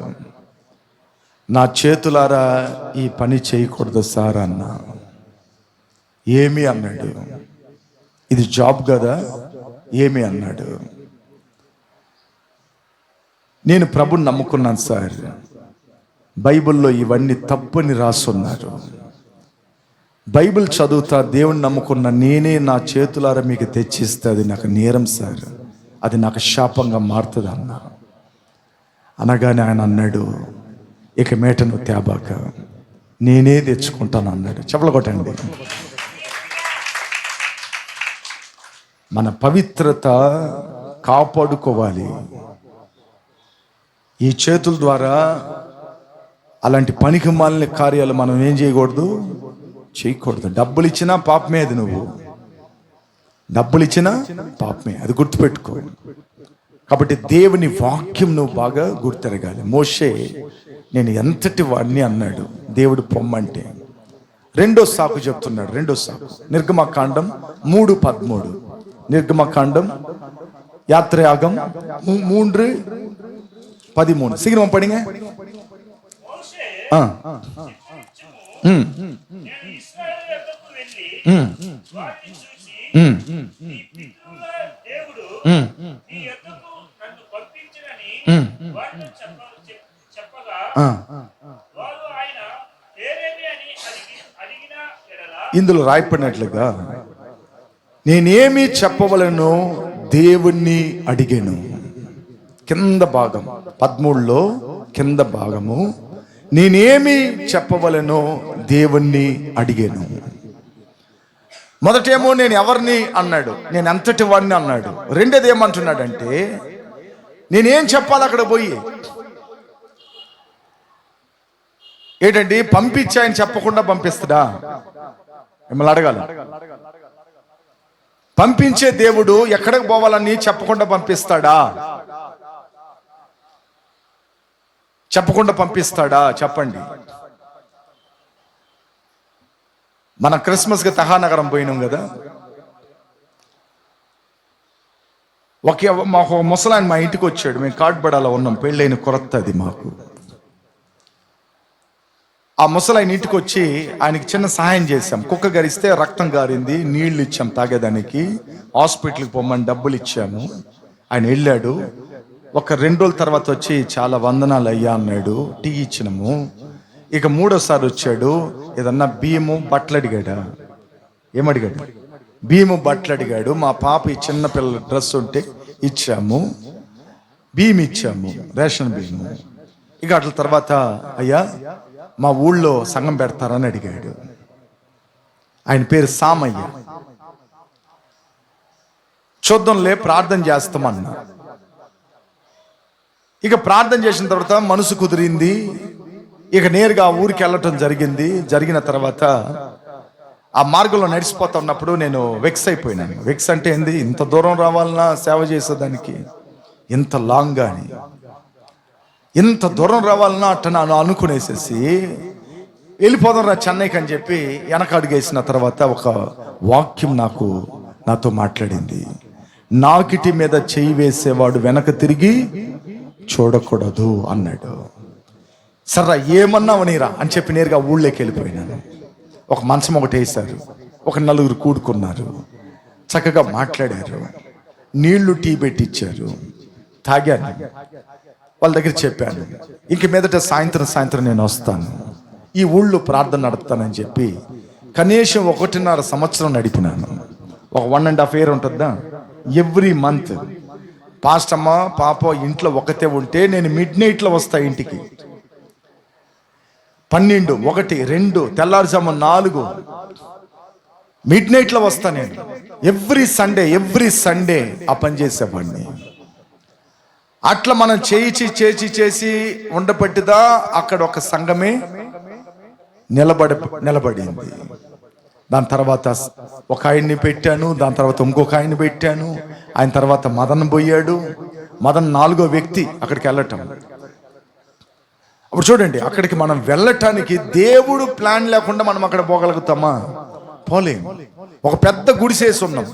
నా చేతులారా ఈ పని చేయకూడదు సార్ అన్నా. ఏమి అన్నాడు. ఇది జాబ్ కదా, ఏమి అన్నాడు. నేను ప్రభుని నమ్ముకున్నాను సార్, బైబిల్లో ఇవన్నీ తప్పని రాసున్నారు. బైబిల్ చదువుతా దేవుని నమ్ముకున్న నేనే నా చేతులారా మీకు తెచ్చిస్తే అది నాకు నేరం సార్, అది నాకు శాపంగా మారుతుంది అన్నా. అనగానే ఆయన అన్నాడు, ఇక మేటను తేబాక నేనే తెచ్చుకుంటాను అన్నాడు. చెప్పలు కొట్టండి. మన పవిత్రత కాపాడుకోవాలి. ఈ చేతుల ద్వారా అలాంటి పనికి మాలిన కార్యాలు మనం ఏం చేయకూడదు, చేయకూడదు. డబ్బులు ఇచ్చినా పాపమే. అది నువ్వు డబ్బులు ఇచ్చినా పాపమే, అది గుర్తుపెట్టుకో. కాబట్టి దేవుని వాక్యం నువ్వు బాగా గుర్తెరగాలి. మోషే నేను ఎంతటి వాడిని అన్నాడు దేవుడు పొమ్మంటే. రెండో సాకు చెప్తున్నాడు. రెండో సాకు నిర్గమకాండం 3:13. నిర్గమకాండం యాత్రయాగం 3:13. சீக்கிரம் படிங்க. ఇందులో రాయబడినట్లుగా నేనేమి చెప్పవలను దేవుణ్ణి అడిగాను. కింద భాగం 13లో కింద భాగము, నేనేమి చెప్పవలెనో దేవుణ్ణి అడిగాను. మొదటేమో నేను ఎవరిని అన్నాడు, నేను ఎంతటి వాడిని అన్నాడు. రెండోది ఏమంటున్నాడంటే నేనేం చెప్పాలి అక్కడ పోయి. ఏంటండి పంపించాయని చెప్పకుండా పంపిస్తాడా? మిమ్మల్ని అడగాలి. పంపించే దేవుడు ఎక్కడికి పోవాలని చెప్పకుండా పంపిస్తాడా? చెప్పకుండా పంపిస్తాడా? చెప్పండి. మన క్రిస్మస్కి తహానగరం పోయినాం కదా. మాకు ముసలాయన మా ఇంటికి వచ్చాడు. మేము కాట్బడాలో ఉన్నాం, పెళ్ళైన కొరత అది మాకు. ఆ ముసలాయన ఇంటికి వచ్చి ఆయనకి చిన్న సహాయం చేశాం. కుక్క గరిస్తే రక్తం గారింది, నీళ్లు ఇచ్చాం తాగేదానికి. హాస్పిటల్కి పొమ్మని డబ్బులు ఇచ్చాము. ఆయన వెళ్ళాడు. ఒక 2 రోజుల తర్వాత వచ్చి చాలా వందనాలు అయ్యా అన్నాడు. టీ ఇచ్చినాము. ఇక 3వసారి వచ్చాడు. ఏదన్నా బియ్యము బట్టలు అడిగాడా? ఏమడిగాడు? బియ్యము బట్టలు అడిగాడు. మా పాప ఈ చిన్న పిల్లల డ్రెస్ ఉంటే ఇచ్చాము, బియ్యం ఇచ్చాము, రేషన్ బియ్యము. ఇక అట్ల తర్వాత అయ్యా మా ఊళ్ళో సంఘం పెడతారని అడిగాడు. ఆయన పేరు సామయ్య. చూద్దాంలే, ప్రార్థన చేస్తామన్నా. ఇక ప్రార్థన చేసిన తర్వాత మనసు కుదిరింది. ఇక నేరుగా ఊరికి వెళ్ళటం జరిగింది. జరిగిన తర్వాత ఆ మార్గంలో నడిచిపోతా ఉన్నప్పుడు నేను వెక్స్ అయిపోయినాను. వెక్స్ అంటే ఏంది? ఇంత దూరం రావాలన్నా సేవ చేసేదానికి, ఇంత లాంగ్ అని, ఇంత దూరం రావాలన్నా అట్ట నాను అనుకునేసేసి వెళ్ళిపోదాం రా చెన్నైకి అని చెప్పి వెనక అడుగేసిన తర్వాత ఒక వాక్యం నాతో మాట్లాడింది. నాకిటి మీద చేయి వేసేవాడు వెనక తిరిగి చూడకూడదు అన్నాడు. సర్రా ఏమన్నావు నీరా అని చెప్పి నేరుగా ఊళ్ళోకి వెళ్ళిపోయినాను. ఒక మంచం ఒకటి వేశారు, ఒక 4 కూడుకున్నారు, చక్కగా మాట్లాడారు, నీళ్లు టీ పెట్టిచ్చారు, తాగాను. వాళ్ళ దగ్గర చెప్పాను, ఇంక మీదట సాయంత్రం నేను వస్తాను, ఈ ఊళ్ళో ప్రార్థన నడుపుతానని చెప్పి కనీసం 1.5 సంవత్సరం నడిపినాను. ఒక 1.5 year ఉంటుందా. ఎవ్రీ మంత్ పాస్టమ్మ పాప ఇంట్లో ఒకతే ఉంటే నేను midnight వస్తా ఇంటికి. 12, 1, 2, తెల్లారుజాము 4 midnight వస్తా నేను. ఎవ్రీ సండే ఆ పని చేసేవాడిని. అట్లా మనం చేసి ఉండబట్టిదా అక్కడ ఒక సంఘమే నిలబడింది. దాని తర్వాత ఒక ఆయన్ని పెట్టాను, దాని తర్వాత ఇంకొక ఆయన్ని పెట్టాను. ఆయన తర్వాత మదన్ పోయాడు. మదన్ 4వ వ్యక్తి అక్కడికి వెళ్ళటం. అప్పుడు చూడండి, అక్కడికి మనం వెళ్ళటానికి దేవుడు ప్లాన్ లేకుండా మనం అక్కడ పోగలుగుతామా? పోలేం. ఒక పెద్ద గుడిసేసి ఉన్నాం.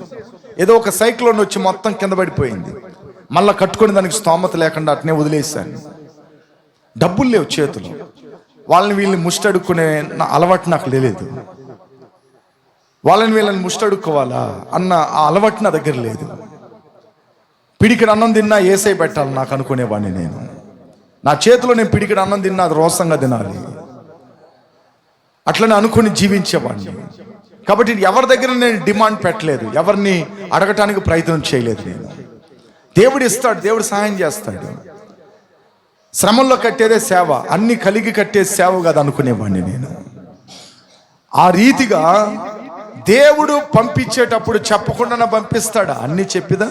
ఏదో ఒక సైక్లోన్ వచ్చి మొత్తం కింద పడిపోయింది. మళ్ళా కట్టుకుని దానికి స్తోమత లేకుండా అట్నే వదిలేశాను. డబ్బులు లేవు చేతులు. వాళ్ళని వీళ్ళని ముష్టడుక్కునే అలవాటు నాకు లేదు. వాళ్ళని వీళ్ళని ముష్టడుక్కోవాలా అన్న ఆ అలవాటు నా దగ్గర లేదు. పిడికిడి అన్నం తిన్నా ఏసై పెట్టాలి నాకు అనుకునేవాడిని నేను. నా చేతిలో నేను పిడికిడి అన్నం తిన్నా అది రోసంగా తినాలి, అట్లనే అనుకుని జీవించేవాడిని. కాబట్టి ఎవరి దగ్గర నేను డిమాండ్ పెట్టలేదు, ఎవరిని అడగటానికి ప్రయత్నం చేయలేదు నేను. దేవుడు ఇస్తాడు, దేవుడు సహాయం చేస్తాడు. శ్రమంలో కట్టేదే సేవ, అన్ని కలిగి కట్టే సేవ కాదు అనుకునేవాడిని నేను. ఆ రీతిగా దేవుడు పంపించేటప్పుడు చెప్పకుండా పంపిస్తాడా? అన్ని చెప్పిదా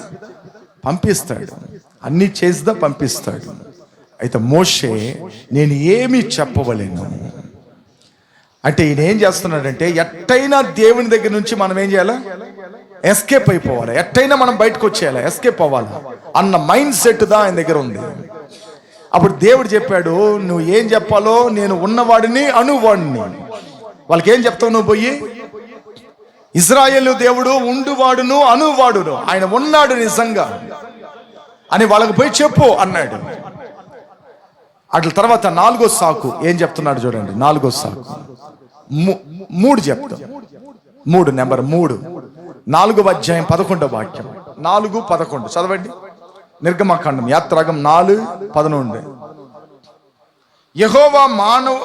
పంపిస్తాడు, అన్ని చేసిదా పంపిస్తాడు. అయితే మోషే నేను ఏమి చెప్పవలేను అంటే ఈయన ఏం చేస్తున్నాడంటే, ఎట్టయినా దేవుని దగ్గర నుంచి మనం ఏం చేయాలా? ఎస్కేప్ అయిపోవాలి. ఎట్టయినా మనం బయటకు వచ్చేయాలి, ఎస్కేప్ అవ్వాలి అన్న మైండ్ సెట్ దా ఆయన దగ్గర ఉంది. అప్పుడు దేవుడు చెప్పాడు, నువ్వు ఏం చెప్పాలో, నేను ఉన్నవాడిని అనువాడిని. వాళ్ళకి ఏం చెప్తావు నువ్వు పోయి? ఇజ్రాయేలు దేవుడు ఉండువాడును అనువాడును, ఆయన ఉన్నాడు నిజంగా అని వాళ్ళకి పోయి చెప్పు అన్నాడు. అట్ల తర్వాత 4వ సాకు ఏం చెప్తున్నాడు చూడండి. 4వ సాకు 3 చెప్తాం. 3 నెంబర్ 3 4వ అధ్యాయం 11వ వాక్యం. 4:11 చదవండి. నిర్గమకాండం యాత్రాగం 4:11. యెహోవా మానవ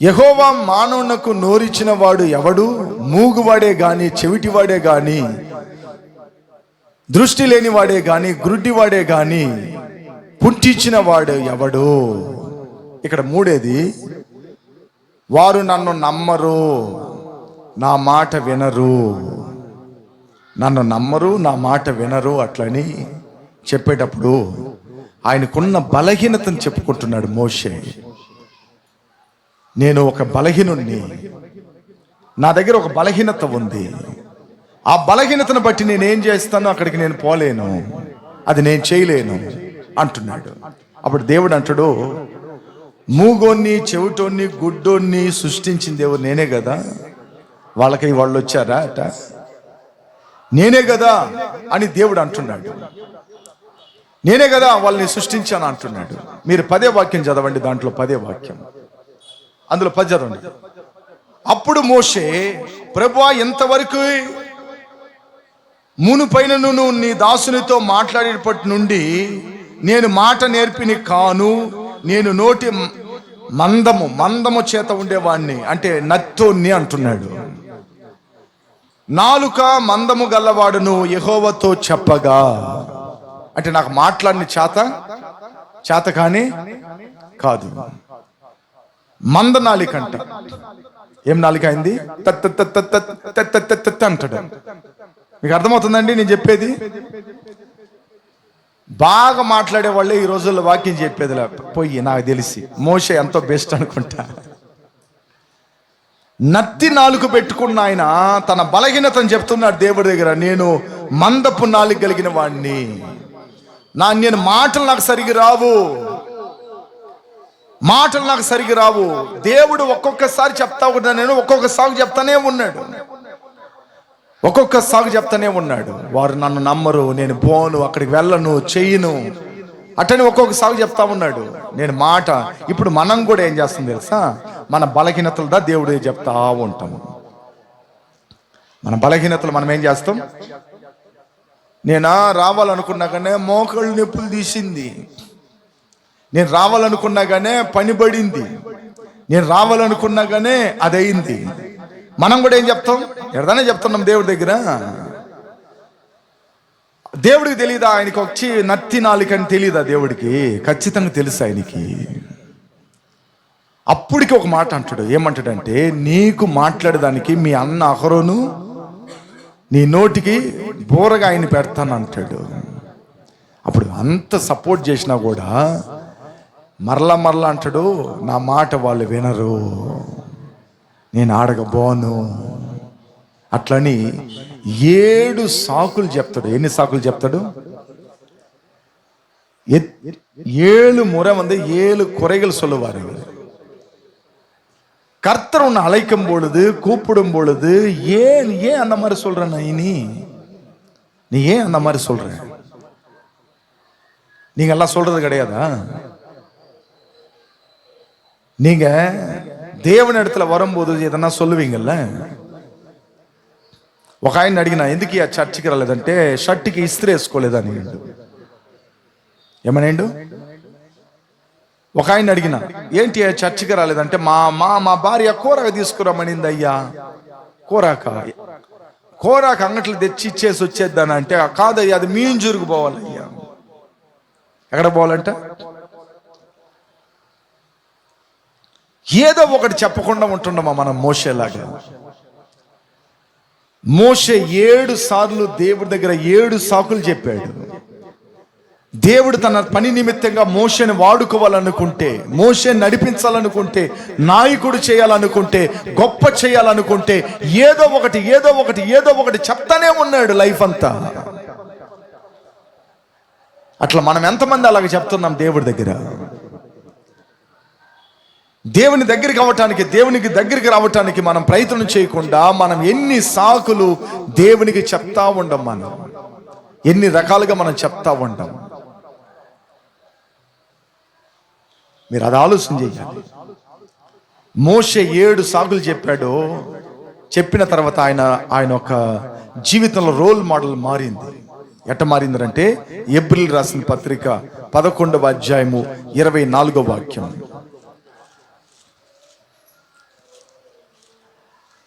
యెహోవా మానవునకు నోరిచ్చిన వాడు ఎవడు? మూగువాడే గాని, చెవిటివాడే గాని, దృష్టి లేనివాడే గాని, గురుడివాడే గాని, పుట్టించిన వాడు ఎవడు? ఇక్కడ మూడేది, వారు నన్ను నమ్మరు, నా మాట వినరు. నన్ను నమ్మరు, నా మాట వినరు అట్లని చెప్పేటప్పుడు ఆయనకున్న బలహీనతను చెప్పుకుంటున్నాడు మోషే. నేను ఒక బలహీనుణ్ణి, నా దగ్గర ఒక బలహీనత ఉంది, ఆ బలహీనతను బట్టి నేనేం చేస్తానో అక్కడికి నేను పోలేను, అది నేను చేయలేను అంటున్నాడు. అప్పుడు దేవుడు అంటాడు, మూగోన్ని, చెవిటోన్ని, గుడ్డోన్ని సృష్టించిన దేవుడు నేనే కదా, వాళ్ళకి వాళ్ళు వచ్చారా అట, నేనే కదా అని దేవుడు అంటున్నాడు. నేనే కదా వాళ్ళని సృష్టించాను అంటున్నాడు. మీరు 10వ వాక్యం చదవండి, దాంట్లో 10వ వాక్యం, అందులో 10 చదవండి. అప్పుడు మోషే, ప్రభువా, ఎంతవరకు మునుపైనను నువ్వు నీ దాసునితో మాట్లాడేటప్పటి నుండి నేను మాట నేర్పిని కాను, నేను నోటి మందము చేత ఉండేవాణ్ణి, అంటే నత్తోన్ని అంటున్నాడు. నాలుక మందము గల్లవాడును యెహోవాతో చెప్పగా, అంటే నాకు మాట్లాడిన చేత కానీ కాదు. మంద నాలిక అంట. ఏం నాలిక అయింది? అంటాడు. మీకు అర్థమవుతుందండి నేను చెప్పేది? బాగా మాట్లాడే వాళ్ళే ఈ రోజుల్లో వాక్యం చెప్పేది పోయి, నాకు తెలిసి మోషే ఎంతో బెస్ట్ అనుకుంటా. నత్తి నాలుక పెట్టుకున్న ఆయన తన బలహీనతను చెప్తున్నాడు దేవుడి దగ్గర, నేను మందపు నాలుక కలిగిన వాడిని, నేను మాటలు నాకు సరిగి రావు, మాటలు నాకు సరిగి రావు. దేవుడు ఒక్కొక్కసారి చెప్తా ఉన్నాడు, నేను ఒక్కొక్క సాగు చెప్తానే ఉన్నాడు, ఒక్కొక్క సాగు చెప్తానే ఉన్నాడు. వారు నన్ను నమ్మరు, నేను పోను, అక్కడికి వెళ్ళను, చెయ్యను, అట్టని ఒక్కొక్క సాగు చెప్తా ఉన్నాడు. నేను మాట, ఇప్పుడు మనం కూడా ఏం చేస్తాం తెలుసా, మన బలహీనతలుదా దేవుడు చెప్తా ఉంటాము. మన బలహీనతలు మనం ఏం చేస్తాం, నేను రావాలనుకున్నాగానే మోకాళ్ళు నొప్పులు తీసింది, నేను రావాలనుకున్నాగానే పని పడింది, నేను రావాలనుకున్నాగానే అది అయింది. మనం కూడా ఏం చెప్తాం, ఎడదానే చెప్తున్నాం దేవుడి దగ్గర. దేవుడికి తెలియదా? ఆయనకి వచ్చి నత్తి నాలిక అని తెలియదా దేవుడికి? ఖచ్చితంగా తెలుసు ఆయనకి. అప్పటికి ఒక మాట అంటాడు, ఏమంటాడంటే, నీకు మాట్లాడేదానికి మీ అన్న అహరోను నీ నోటికి బోరగా ఆయన పెడతాను అంటాడు. అప్పుడు అంత సపోర్ట్ చేసినా కూడా మరలా అంటాడు, నా మాట వాళ్ళు వినరు, నేను ఆడగబోను అట్లని 7 సాకులు చెప్తాడు. ఎన్ని సాకులు చెప్తాడు? 7 முறை 7 குறைகள் சொல்லுவார். கர்த்தர் உன்னை அழைக்கும் பொழுது, கூப்பிடும் பொழுது, ஏன் அந்த மாதிரி சொல்ற? நீ ஏன் அந்த மாதிரி சொல்ற? நீங்க எல்லாம் சொல்றது கிடையாதா? நீங்க దేవుని இடத்துல வரும்போது ఏదన్నా சொல்லுவீங்கல்ல. ఒక ఆయన అడిగినా, ఎందుకు ఆ చర్చికి రాలేదంటే, షర్ట్కి ఇస్త్రీ వేసుకోలేదని. ఏమనేండు? ఒక ఆయన అడిగినా, ఏంటి చర్చికి రాలేదంటే, మా భార్య కూరగా తీసుకురామనింది అయ్యా. కూరాక అంగట్లు తెచ్చి ఇచ్చేసి వచ్చేద్దానంటే, కాదయ్యా అది మీంజూరుకు పోవాలయ్యా. ఎక్కడ పోవాలంట? ఏదో ఒకటి చెప్పకుండా ఉంటుండమా మనం మోషేలాగా. మోషే 7 సార్లు దేవుడి దగ్గర 7 సాకులు చెప్పాడు. దేవుడు తన పని నిమిత్తంగా మోషేని వాడుకోవాలనుకుంటే, మోషేని నడిపించాలనుకుంటే, నాయకుడు చేయాలనుకుంటే, గొప్ప చేయాలనుకుంటే, ఏదో ఒకటి చెప్తానే ఉన్నాడు లైఫ్ అంతా. అట్లా మనం ఎంతమంది అలాగే చెప్తున్నాం దేవుడి దగ్గర? దేవుని దగ్గరికి అవ్వటానికి, దేవునికి దగ్గరికి రావటానికి మనం ప్రయత్నం చేయకుండా మనం ఎన్ని సాకులు దేవునికి చెప్తా ఉండం, మనం ఎన్ని రకాలుగా మనం చెప్తా ఉంటాం. మీరు అది ఆలోచన చేయాలి. మోషే 7 సాకులు చెప్పాడు. చెప్పిన తర్వాత ఆయన ఒక జీవితంలో రోల్ మోడల్ మారింది. ఎట్ట మారిందంటే, ఏప్రిల్ రాసిన పత్రిక 11వ అధ్యాయము 24వ వాక్యం.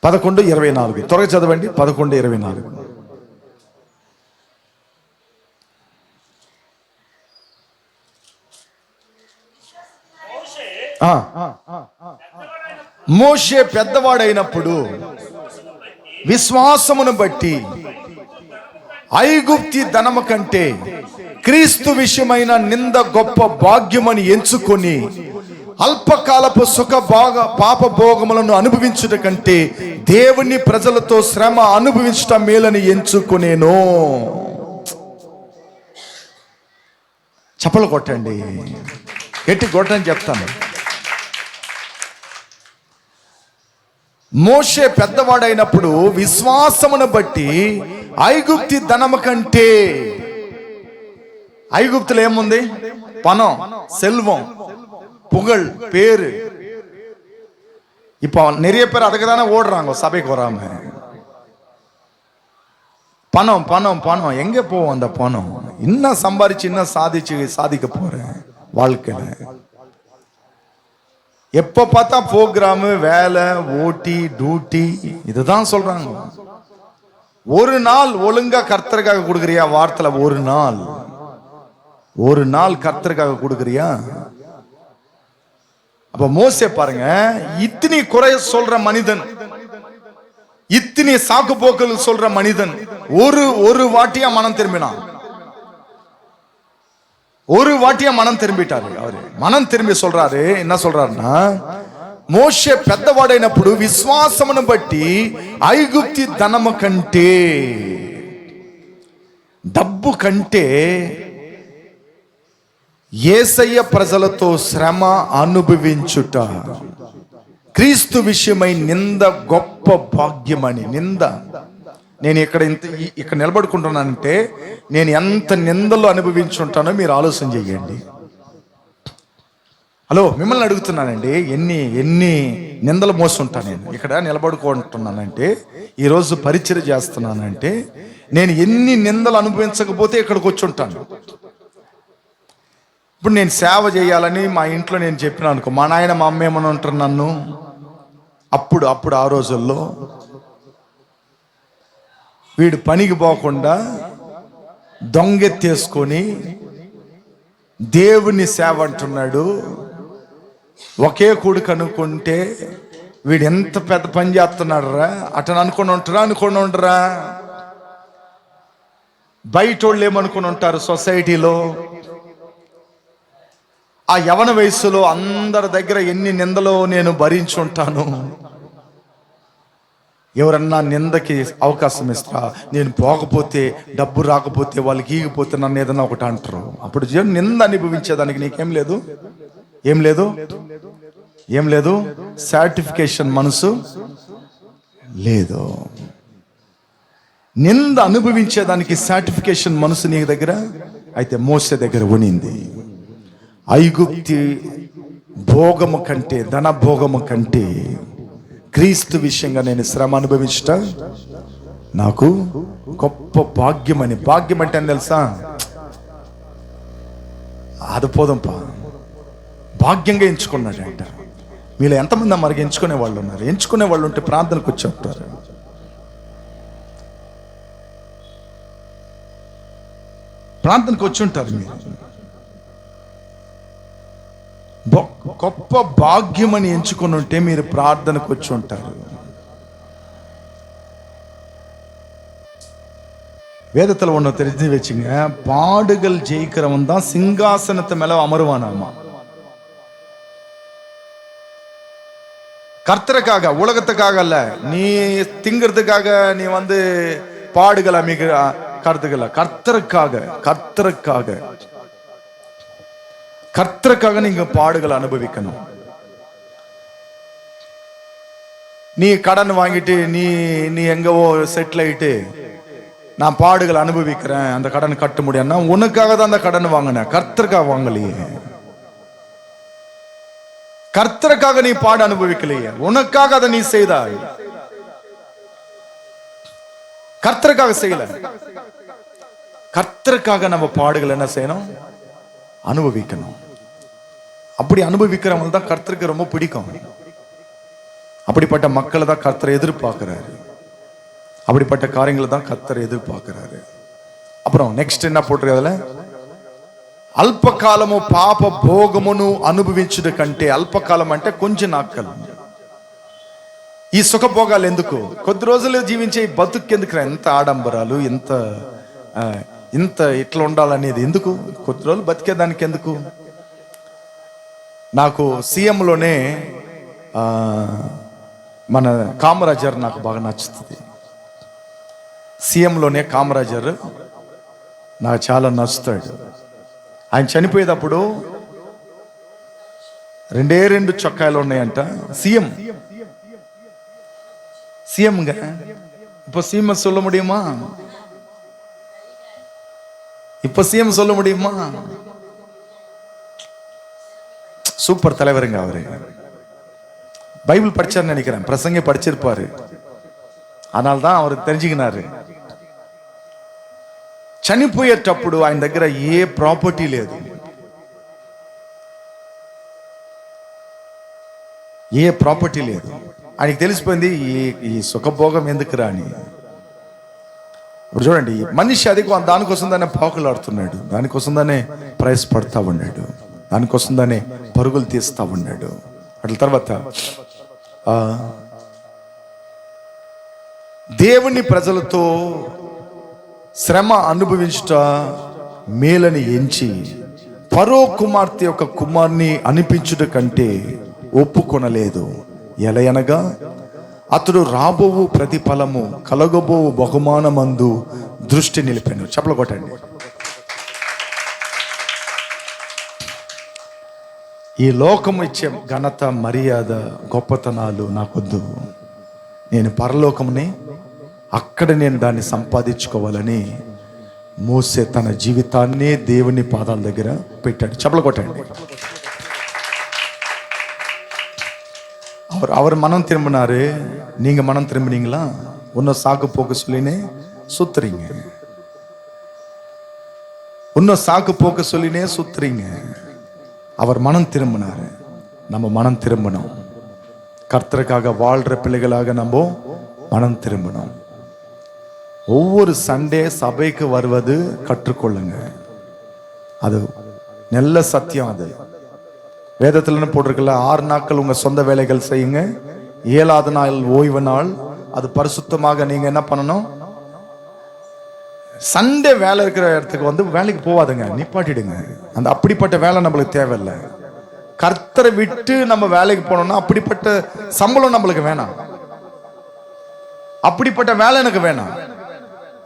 11:24 త్వరగా చదవండి. 11:24. మోషే పెద్దవాడైనప్పుడు విశ్వాసమును బట్టి ఐగుప్తి ధనము కంటే క్రీస్తు విషయమైన నింద గొప్ప భాగ్యమని ఎంచుకొని అల్పకాలపు పాప భోగములను అనుభవించుట కంటే దేవుని ప్రజలతో శ్రమ అనుభవించుట మేలని ఎంచుకునేను. చప్పలు కొట్టండి, గట్టి కొట్టని చెప్తాను. మోషే పెద్దవాడైనప్పుడు విశ్వాసమును బట్టి ఐగుప్తి ధనము కంటే, ఐగుప్తులో ఏముంది? పణం, సెల్వం, புகழ், பேரு. இப்போ நிறைய பேர் அதுக்கு தானே ஓடுறாங்க சபைக்கு வராம. பணம் பணம் பணம், எங்க போவோம் அந்த பணம்? இன்னும் சம்பாரிச்சு இன்னும் சாதிக்க போறேன் வாழ்க்கையில. எப்ப பார்த்தா ப்ரோக்ராம், வேலை, ஓட்டி, டியூட்டி, இதுதான் சொல்றாங்க. ஒரு நாள் ஒழுங்கா கர்த்தருக்காக கொடுக்குறியா? வாரத்துல ஒரு நாள் கர்த்தருக்காக கொடுக்குறியா? அப்ப மோசே பாருங்க, இத்தனை குறை சொல்ற மனிதன், இத்தனை சாக்கு போக்கள் சொல்ற மனிதன் ஒரு வாட்டியா மனம் திரும்பினான். ஒரு வாட்டியா மனம் திரும்பிட்டாரு. அவரு மனம் திரும்பி சொல்றாரு, என்ன சொல்றாருன்னா, మోషే పెద్దవాడైనప్పుడు విశ్వాసమును బట్టి ఐగుప్తి ధనము కంటే, డబ్బు కంటే యేసయ్య ప్రజలతో శ్రమ అనుభవించుట క్రీస్తు విషయమై నింద గొప్ప భాగ్యమని. నింద, నేను ఇక్కడ నిలబడుకుంటున్నానంటే నేను ఎంత నిందలు అనుభవించుంటానో మీరు ఆలోచన చేయండి. హలో, మిమ్మల్ని అడుగుతున్నానండి, ఎన్ని నిందలు మోస్తుంటా నేను ఇక్కడ నిలబడుకుంటున్నానంటే, ఈరోజు పరిచయం చేస్తున్నానంటే నేను ఎన్ని నిందలు అనుభవించకపోతే ఇక్కడికి వచ్చి ఉంటాను. ఇప్పుడు నేను సేవ చేయాలని మా ఇంట్లో నేను చెప్పిన అనుకో, మా నాయన మా అమ్మ ఏమని ఉంటారు నన్ను, అప్పుడు ఆ రోజుల్లో వీడు పనికి పోకుండా దొంగెత్తేసుకొని దేవుని సేవ అంటున్నాడు, ఒకే కొడుకు అనుకుంటే వీడు ఎంత పెద్ద పని చేస్తున్నాడు రా అటని అనుకుని ఉండరా. బయట వాళ్ళు ఏమనుకుని ఉంటారు సొసైటీలో? ఆ యవన వయసులో అందరి దగ్గర ఎన్ని నిందలో నేను భరించుంటాను. ఎవరన్నా నిందకి అవకాశం ఇస్తా, నేను పోకపోతే, డబ్బు రాకపోతే, వాళ్ళకి ఈగిపోతే నన్ను ఏదన్నా ఒకటి అంటారు. అప్పుడు నింద అనుభవించేదానికి నీకేం లేదు, ఏం లేదు, సాటిఫికేషన్ మనసు లేదు. నింద అనుభవించేదానికి సాటిఫికేషన్ మనసు నీ దగ్గర అయితే మోసే దగ్గర ఉనింది. ఐగుప్తి భోగము కంటే, ధన భోగము కంటే క్రీస్తు విషయంగా నేను శ్రమ అనుభవించట నాకు గొప్ప భాగ్యమని. భాగ్యం అంటే అని తెలుసా? అది పోదంపా, భాగ్యంగా ఎంచుకున్నాడు అంట. వీళ్ళు ఎంతమంది అమ్మరికి ఎంచుకునే వాళ్ళు ఉన్నారు? ఎంచుకునే వాళ్ళు ఉంటే ప్రార్థనకు వచ్చి ఉంటారు. ప్రార్థనకు వచ్చి ఉంటారు. మీరు గొప్ప భాగ్యమని ఎంచుకొని ఉంటే మీరు ప్రార్థనకు వచ్చి ఉంటారు. வேதத்தில் ஒன்று தெரிஞ்சு வச்சுங்க, பாடுகள் ஜெயிக்கிறவன் தான் சிங்காசனத்து மேல அமருவானாமா. கர்த்தருக்காக, உலகத்துக்காக அல்ல, நீ திங்கிறதுக்காக நீ பாடுகள் அமைக்கிற கருத்துக்கள், கர்த்தருக்காக நீங்க பாடுகள் அனுபவிக்கணும். நீ கடன் வாங்கிட்டு நீ எங்கவோ செட்டில் ஆயிட்டு நான் பாடுகள் அனுபவிக்கிறேன், அந்த கடன் கட்ட முடியும்னா உனக்காக தான் அந்த கடன் வாங்கின, கர்த்தருக்காக வாங்கலையே. கர்த்தருக்காக நீ பாடு அனுபவிக்கலையே, உனக்காக அதை நீ செய்தாய், கர்த்தருக்காக செய்யல. கர்த்தருக்காக நம்ம பாடுகள் என்ன செய்யணும்? அனுபவிக்கணும். அப்படி அனுபவிக்கிறவங்க தான் கர்த்தருக்கு ரொம்ப பிடிக்கும். அப்படிப்பட்ட மக்களை தான் கர்த்தர் எதிர்பார்க்கிறாரு. அப்படிப்பட்ட காரியங்களை தான் கர்த்தர் எதிர்பார்க்கிறாரு. அப்புறம் நெக்ஸ்ட் என்ன போட்டிருக்கிறதுல, అల్పకాలము పాప భోగమును అనుభవించుట కంటే, అల్పకాలం అంటే కొంచెం నాక్కలు, ఈ సుఖభోగాలు ఎందుకు, కొద్ది రోజులు జీవించే బతుకెందుకు, ఎంత ఆడంబరాలు, ఇంత ఇట్లా ఉండాలనేది ఎందుకు, కొద్ది రోజులు బతికేదానికి ఎందుకు. నాకు సీఎంలోనే మన కామరాజర్ నాకు బాగా నచ్చుతుంది. సీఎంలోనే కామరాజర్ నాకు చాలా నచ్చుతాడు. ఆయన చనిపోయేటప్పుడు 2 చొక్కాయలు ఉన్నాయంట. சிஎம்ங்க இப்போ சிஎம் சொல்ல முடியுமா? இப்போ சிஎம் சொல்ல முடியுமா? சூப்பர் தலைவருங்க அவரு. பைபிள் படிச்சார்னு நினைக்கிறேன், பிரசங்க படிச்சிருப்பாரு, அதனால தான் அவர் தெரிஞ்சுக்கினாரு. చనిపోయేటప్పుడు ఆయన దగ్గర ఏ ప్రాపర్టీ లేదు, ఏ ప్రాపర్టీ లేదు. ఆయనకి తెలిసిపోయింది ఈ సుఖభోగం ఎందుకురా అని. ఇప్పుడు చూడండి, మనిషి అది దానికోసం దాన్ని పాకులాడుతున్నాడు, దానికోసం దాన్ని ప్రయాసపడతా ఉన్నాడు, దానికోసం దాన్ని పరుగులు తీస్తా ఉన్నాడు. అట్ల తర్వాత దేవుని ప్రజలతో శ్రమ అనుభవించుట మేలని ఎంచి ఫరో కుమార్తె యొక్క కుమార్ని అనిపించుట కంటే ఒప్పుకొనలేదు. ఎలయనగా అతడు రాబోవు ప్రతిఫలము కలగబోవు బహుమానమందు దృష్టి నిలిపాను. చప్పలు కొట్టండి. ఈ లోకము ఇచ్చే ఘనత, మర్యాద, గొప్పతనాలు నాకొద్దు. నేను పరలోకముని, అక్కడ నేను దాన్ని సంపాదించుకోవాలని మోసే తన జీవితాన్నే దేవుని పాదాల దగ్గర పెట్టాడు. చప్పలు కొట్టండి. அவர் மனம் திரும்பினாரு, நீங்க மனம் திரும்பினீங்களா? இன்னும் சாக்கு போக்கு சொல்லினே சுத்துறீங்க, இன்னும் சாக்கு போக்கு சொல்லினே சுத்துறீங்க. அவர் மனம் திரும்பினாரு, நம்ம மனம் திரும்பணும். கர்த்தருக்காக வாழ்ற பிள்ளைகளாக நம்ம மனம் திரும்பணும். ஒவ்வொரு சண்டே சபைக்கு வருவது கற்றுக்கொள்ளுங்க. அது நல்ல சத்தியம். அது வேதத்துல போட்டிருக்கல, 6 நாட்கள் உங்க சொந்த வேலைகள் செய்யுங்க, 7வது நாள் ஓய்வு நாள். அது பரிசுத்தமாக நீங்க என்ன பண்ணணும், சண்டே வேலை இருக்கிற இடத்துக்கு வேலைக்கு போவாதுங்க, நிப்பாட்டிடுங்க. அந்த அப்படிப்பட்ட வேலை நம்மளுக்கு தேவையில்லை. கர்த்தரை விட்டு நம்ம வேலைக்கு போனோம்னா அப்படிப்பட்ட சம்பளம் நம்மளுக்கு வேணாம், அப்படிப்பட்ட வேலை எனக்கு வேணாம்.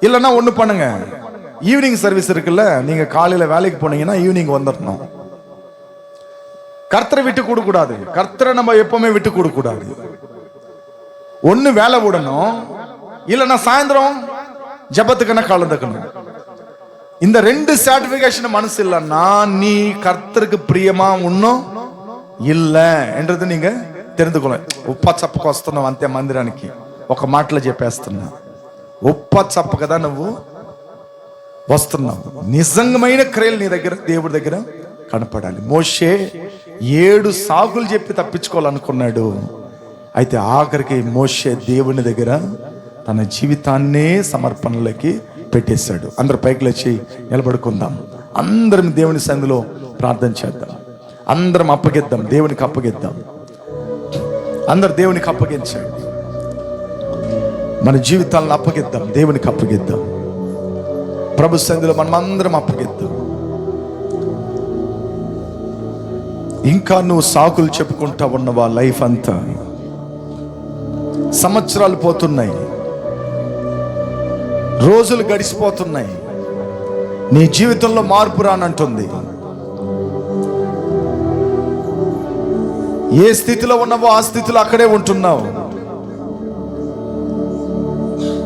இல்லைன்னா ஒண்ணு பண்ணுங்க, ஈவினிங் சர்வீஸ் இருக்குல்ல, நீங்க காலையில வேலைக்கு போனீங்கன்னா ஈவினிங் வந்துடணும். கர்த்தரை விட்டு கொடுக்க கூடாது, கர்த்தரை நம்ம எப்பவுமே விட்டு கொடுக்க கூடாது. ஒண்ணு வேலை விடணும், இல்லைன்னா சாயந்தரம் ஜபத்துக்குன்னா கலந்துக்கணும். இந்த 2 சர்டிபிகேஷன் மனசு இல்லைன்னா நீ கர்த்தருக்கு பிரியமா ஒன்னும் இல்லை என்றது நீங்க தெரிந்துకోవాలి. ఉప్ప చప్పకు వస్తున్నావు అంతే మందిరానికి, ఒక మాటలో చెప్పేస్తున్నా, ఉప్ప చప్ప కదా నువ్వు వస్తున్నావు. నిజమైన క్రియలు నీ దగ్గర దేవుడి దగ్గర కనపడాలి. మోషే 7 సాకులు చెప్పి తప్పించుకోవాలనుకున్నాడు. అయితే ఆఖరికి మోషే దేవుని దగ్గర తన జీవితాన్నే సమర్పణలోకి పెట్టేశాడు. అందరు పైకి లేచి నిలబడుకుందాం. అందరం దేవుని సన్నిధిలో ప్రార్థన చేద్దాం. అందరం అప్పగిద్దాం, దేవునికి అప్పగిద్దాం. అందరు దేవునికి అప్పగించండి. మన జీవితాలను అప్పగిద్దాం, దేవునికి అప్పగిద్దాం. ప్రభు సన్నిధిలో మనం అందరం అప్పగిద్దాం. ఇంకా నువ్వు సాకులు చెప్పుకుంటా ఉన్నవా? లైఫ్ అంతా సంవత్సరాలు పోతున్నాయి, రోజులు గడిచిపోతున్నాయి, నీ జీవితంలో మార్పు రానంటుంది. ఏ స్థితిలో ఉన్నావో ఆ స్థితిలో అక్కడే ఉంటున్నావు.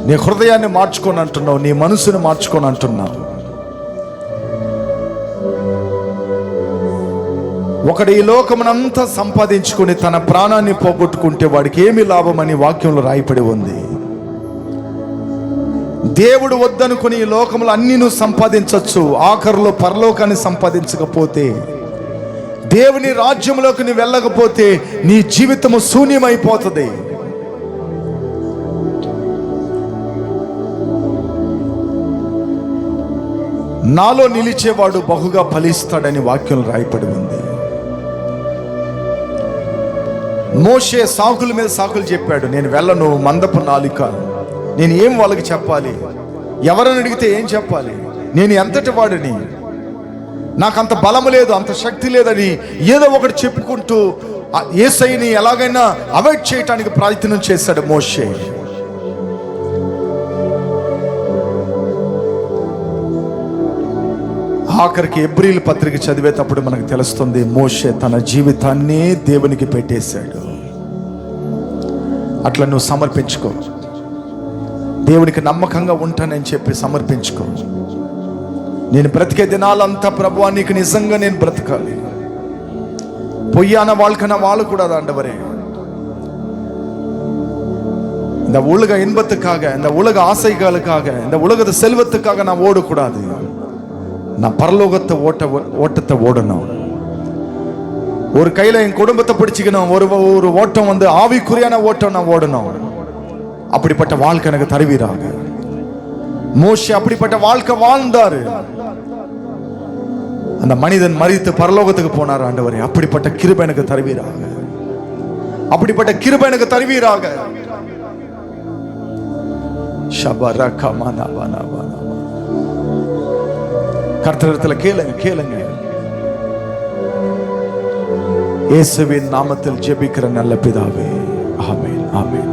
నీ హృదయాన్ని మార్చుకొని అంటున్నావు, నీ మనసుని మార్చుకొని అంటున్నావు. ఒకడు ఈ లోకమునంతా సంపాదించుకొని తన ప్రాణాన్ని పోగొట్టుకుంటే వాడికి ఏమి లాభమని వాక్యంలో రాయబడి ఉంది. దేవుడు వద్దనుకుని ఈ లోకములు అన్ని నువ్వు సంపాదించవచ్చు, ఆఖరులో పరలోకాన్ని సంపాదించకపోతే దేవుని రాజ్యంలోకి నువ్వు వెళ్ళకపోతే నీ జీవితము శూన్యమైపోతుంది. నాలో నిలిచేవాడు బహుగా ఫలిస్తాడని వాక్యం రాయబడి ఉంది. మోషే సాకుల మీద సాకులు చెప్పాడు. నేను వెళ్ళను, మందపు నాలిక, నేను ఏం వాళ్ళకి చెప్పాలి, ఎవరని అడిగితే ఏం చెప్పాలి, నేను ఎంతటి వాడిని, నాకు అంత బలము లేదు, అంత శక్తి లేదని ఏదో ఒకటి చెప్పుకుంటూ యేసయ్యని ఎలాగైనా అవాయిడ్ చేయటానికి ప్రయత్నం చేశాడు మోషే. ఆఖరికి ఎబ్రీలు పత్రిక చదివేటప్పుడు మనకు తెలుస్తుంది, మోషే తన జీవితాన్నే దేవునికి పెట్టేశాడు. అట్లా నువ్వు సమర్పించుకో, దేవునికి నమ్మకంగా ఉంటానని చెప్పి సమర్పించుకో. నేను బ్రతికే దినాలంతా ప్రభువా నీకు నిజంగా నేను బ్రతకాలి, பொய்யான வாழ்க்கை நான் வாழக்கூடாது ஆண்டவரே. இந்த உலக இன்பத்துக்காக, இந்த உலக ஆசைகளுக்காக, இந்த உலகத்து செல்வத்துக்காக நான் ஓடக்கூடாது. நான் பரலோகத்தை ஓட்டத்தை ஓடணும். ஒரு கையில என் குடும்பத்தை பிடிச்சிக்கணும், ஒரு ஓட்டம் வந்து ஆவிக்குரியான ஓட்டம் நான் ஓடணும். அப்படிப்பட்ட வாழ்க்கை எனக்கு தருவீராக. மோசே அப்படிப்பட்ட வாழ்க்கை வாழ்ந்தாரு. அந்த மனிதன் மரித்து பரலோகத்துக்கு போனார். ஆண்டவரே அப்படிப்பட்ட கிருபை எனக்கு தருவீராக, அப்படிப்பட்ட கிருபை எனக்கு தருவீராக. கர்த்தரிடத்தில் கேளுங்க, கேளுங்க. இயேசுவின் நாமத்தில் ஜெபிக்கிற நல்ல பிதாவே, ஆமென், ஆமென்.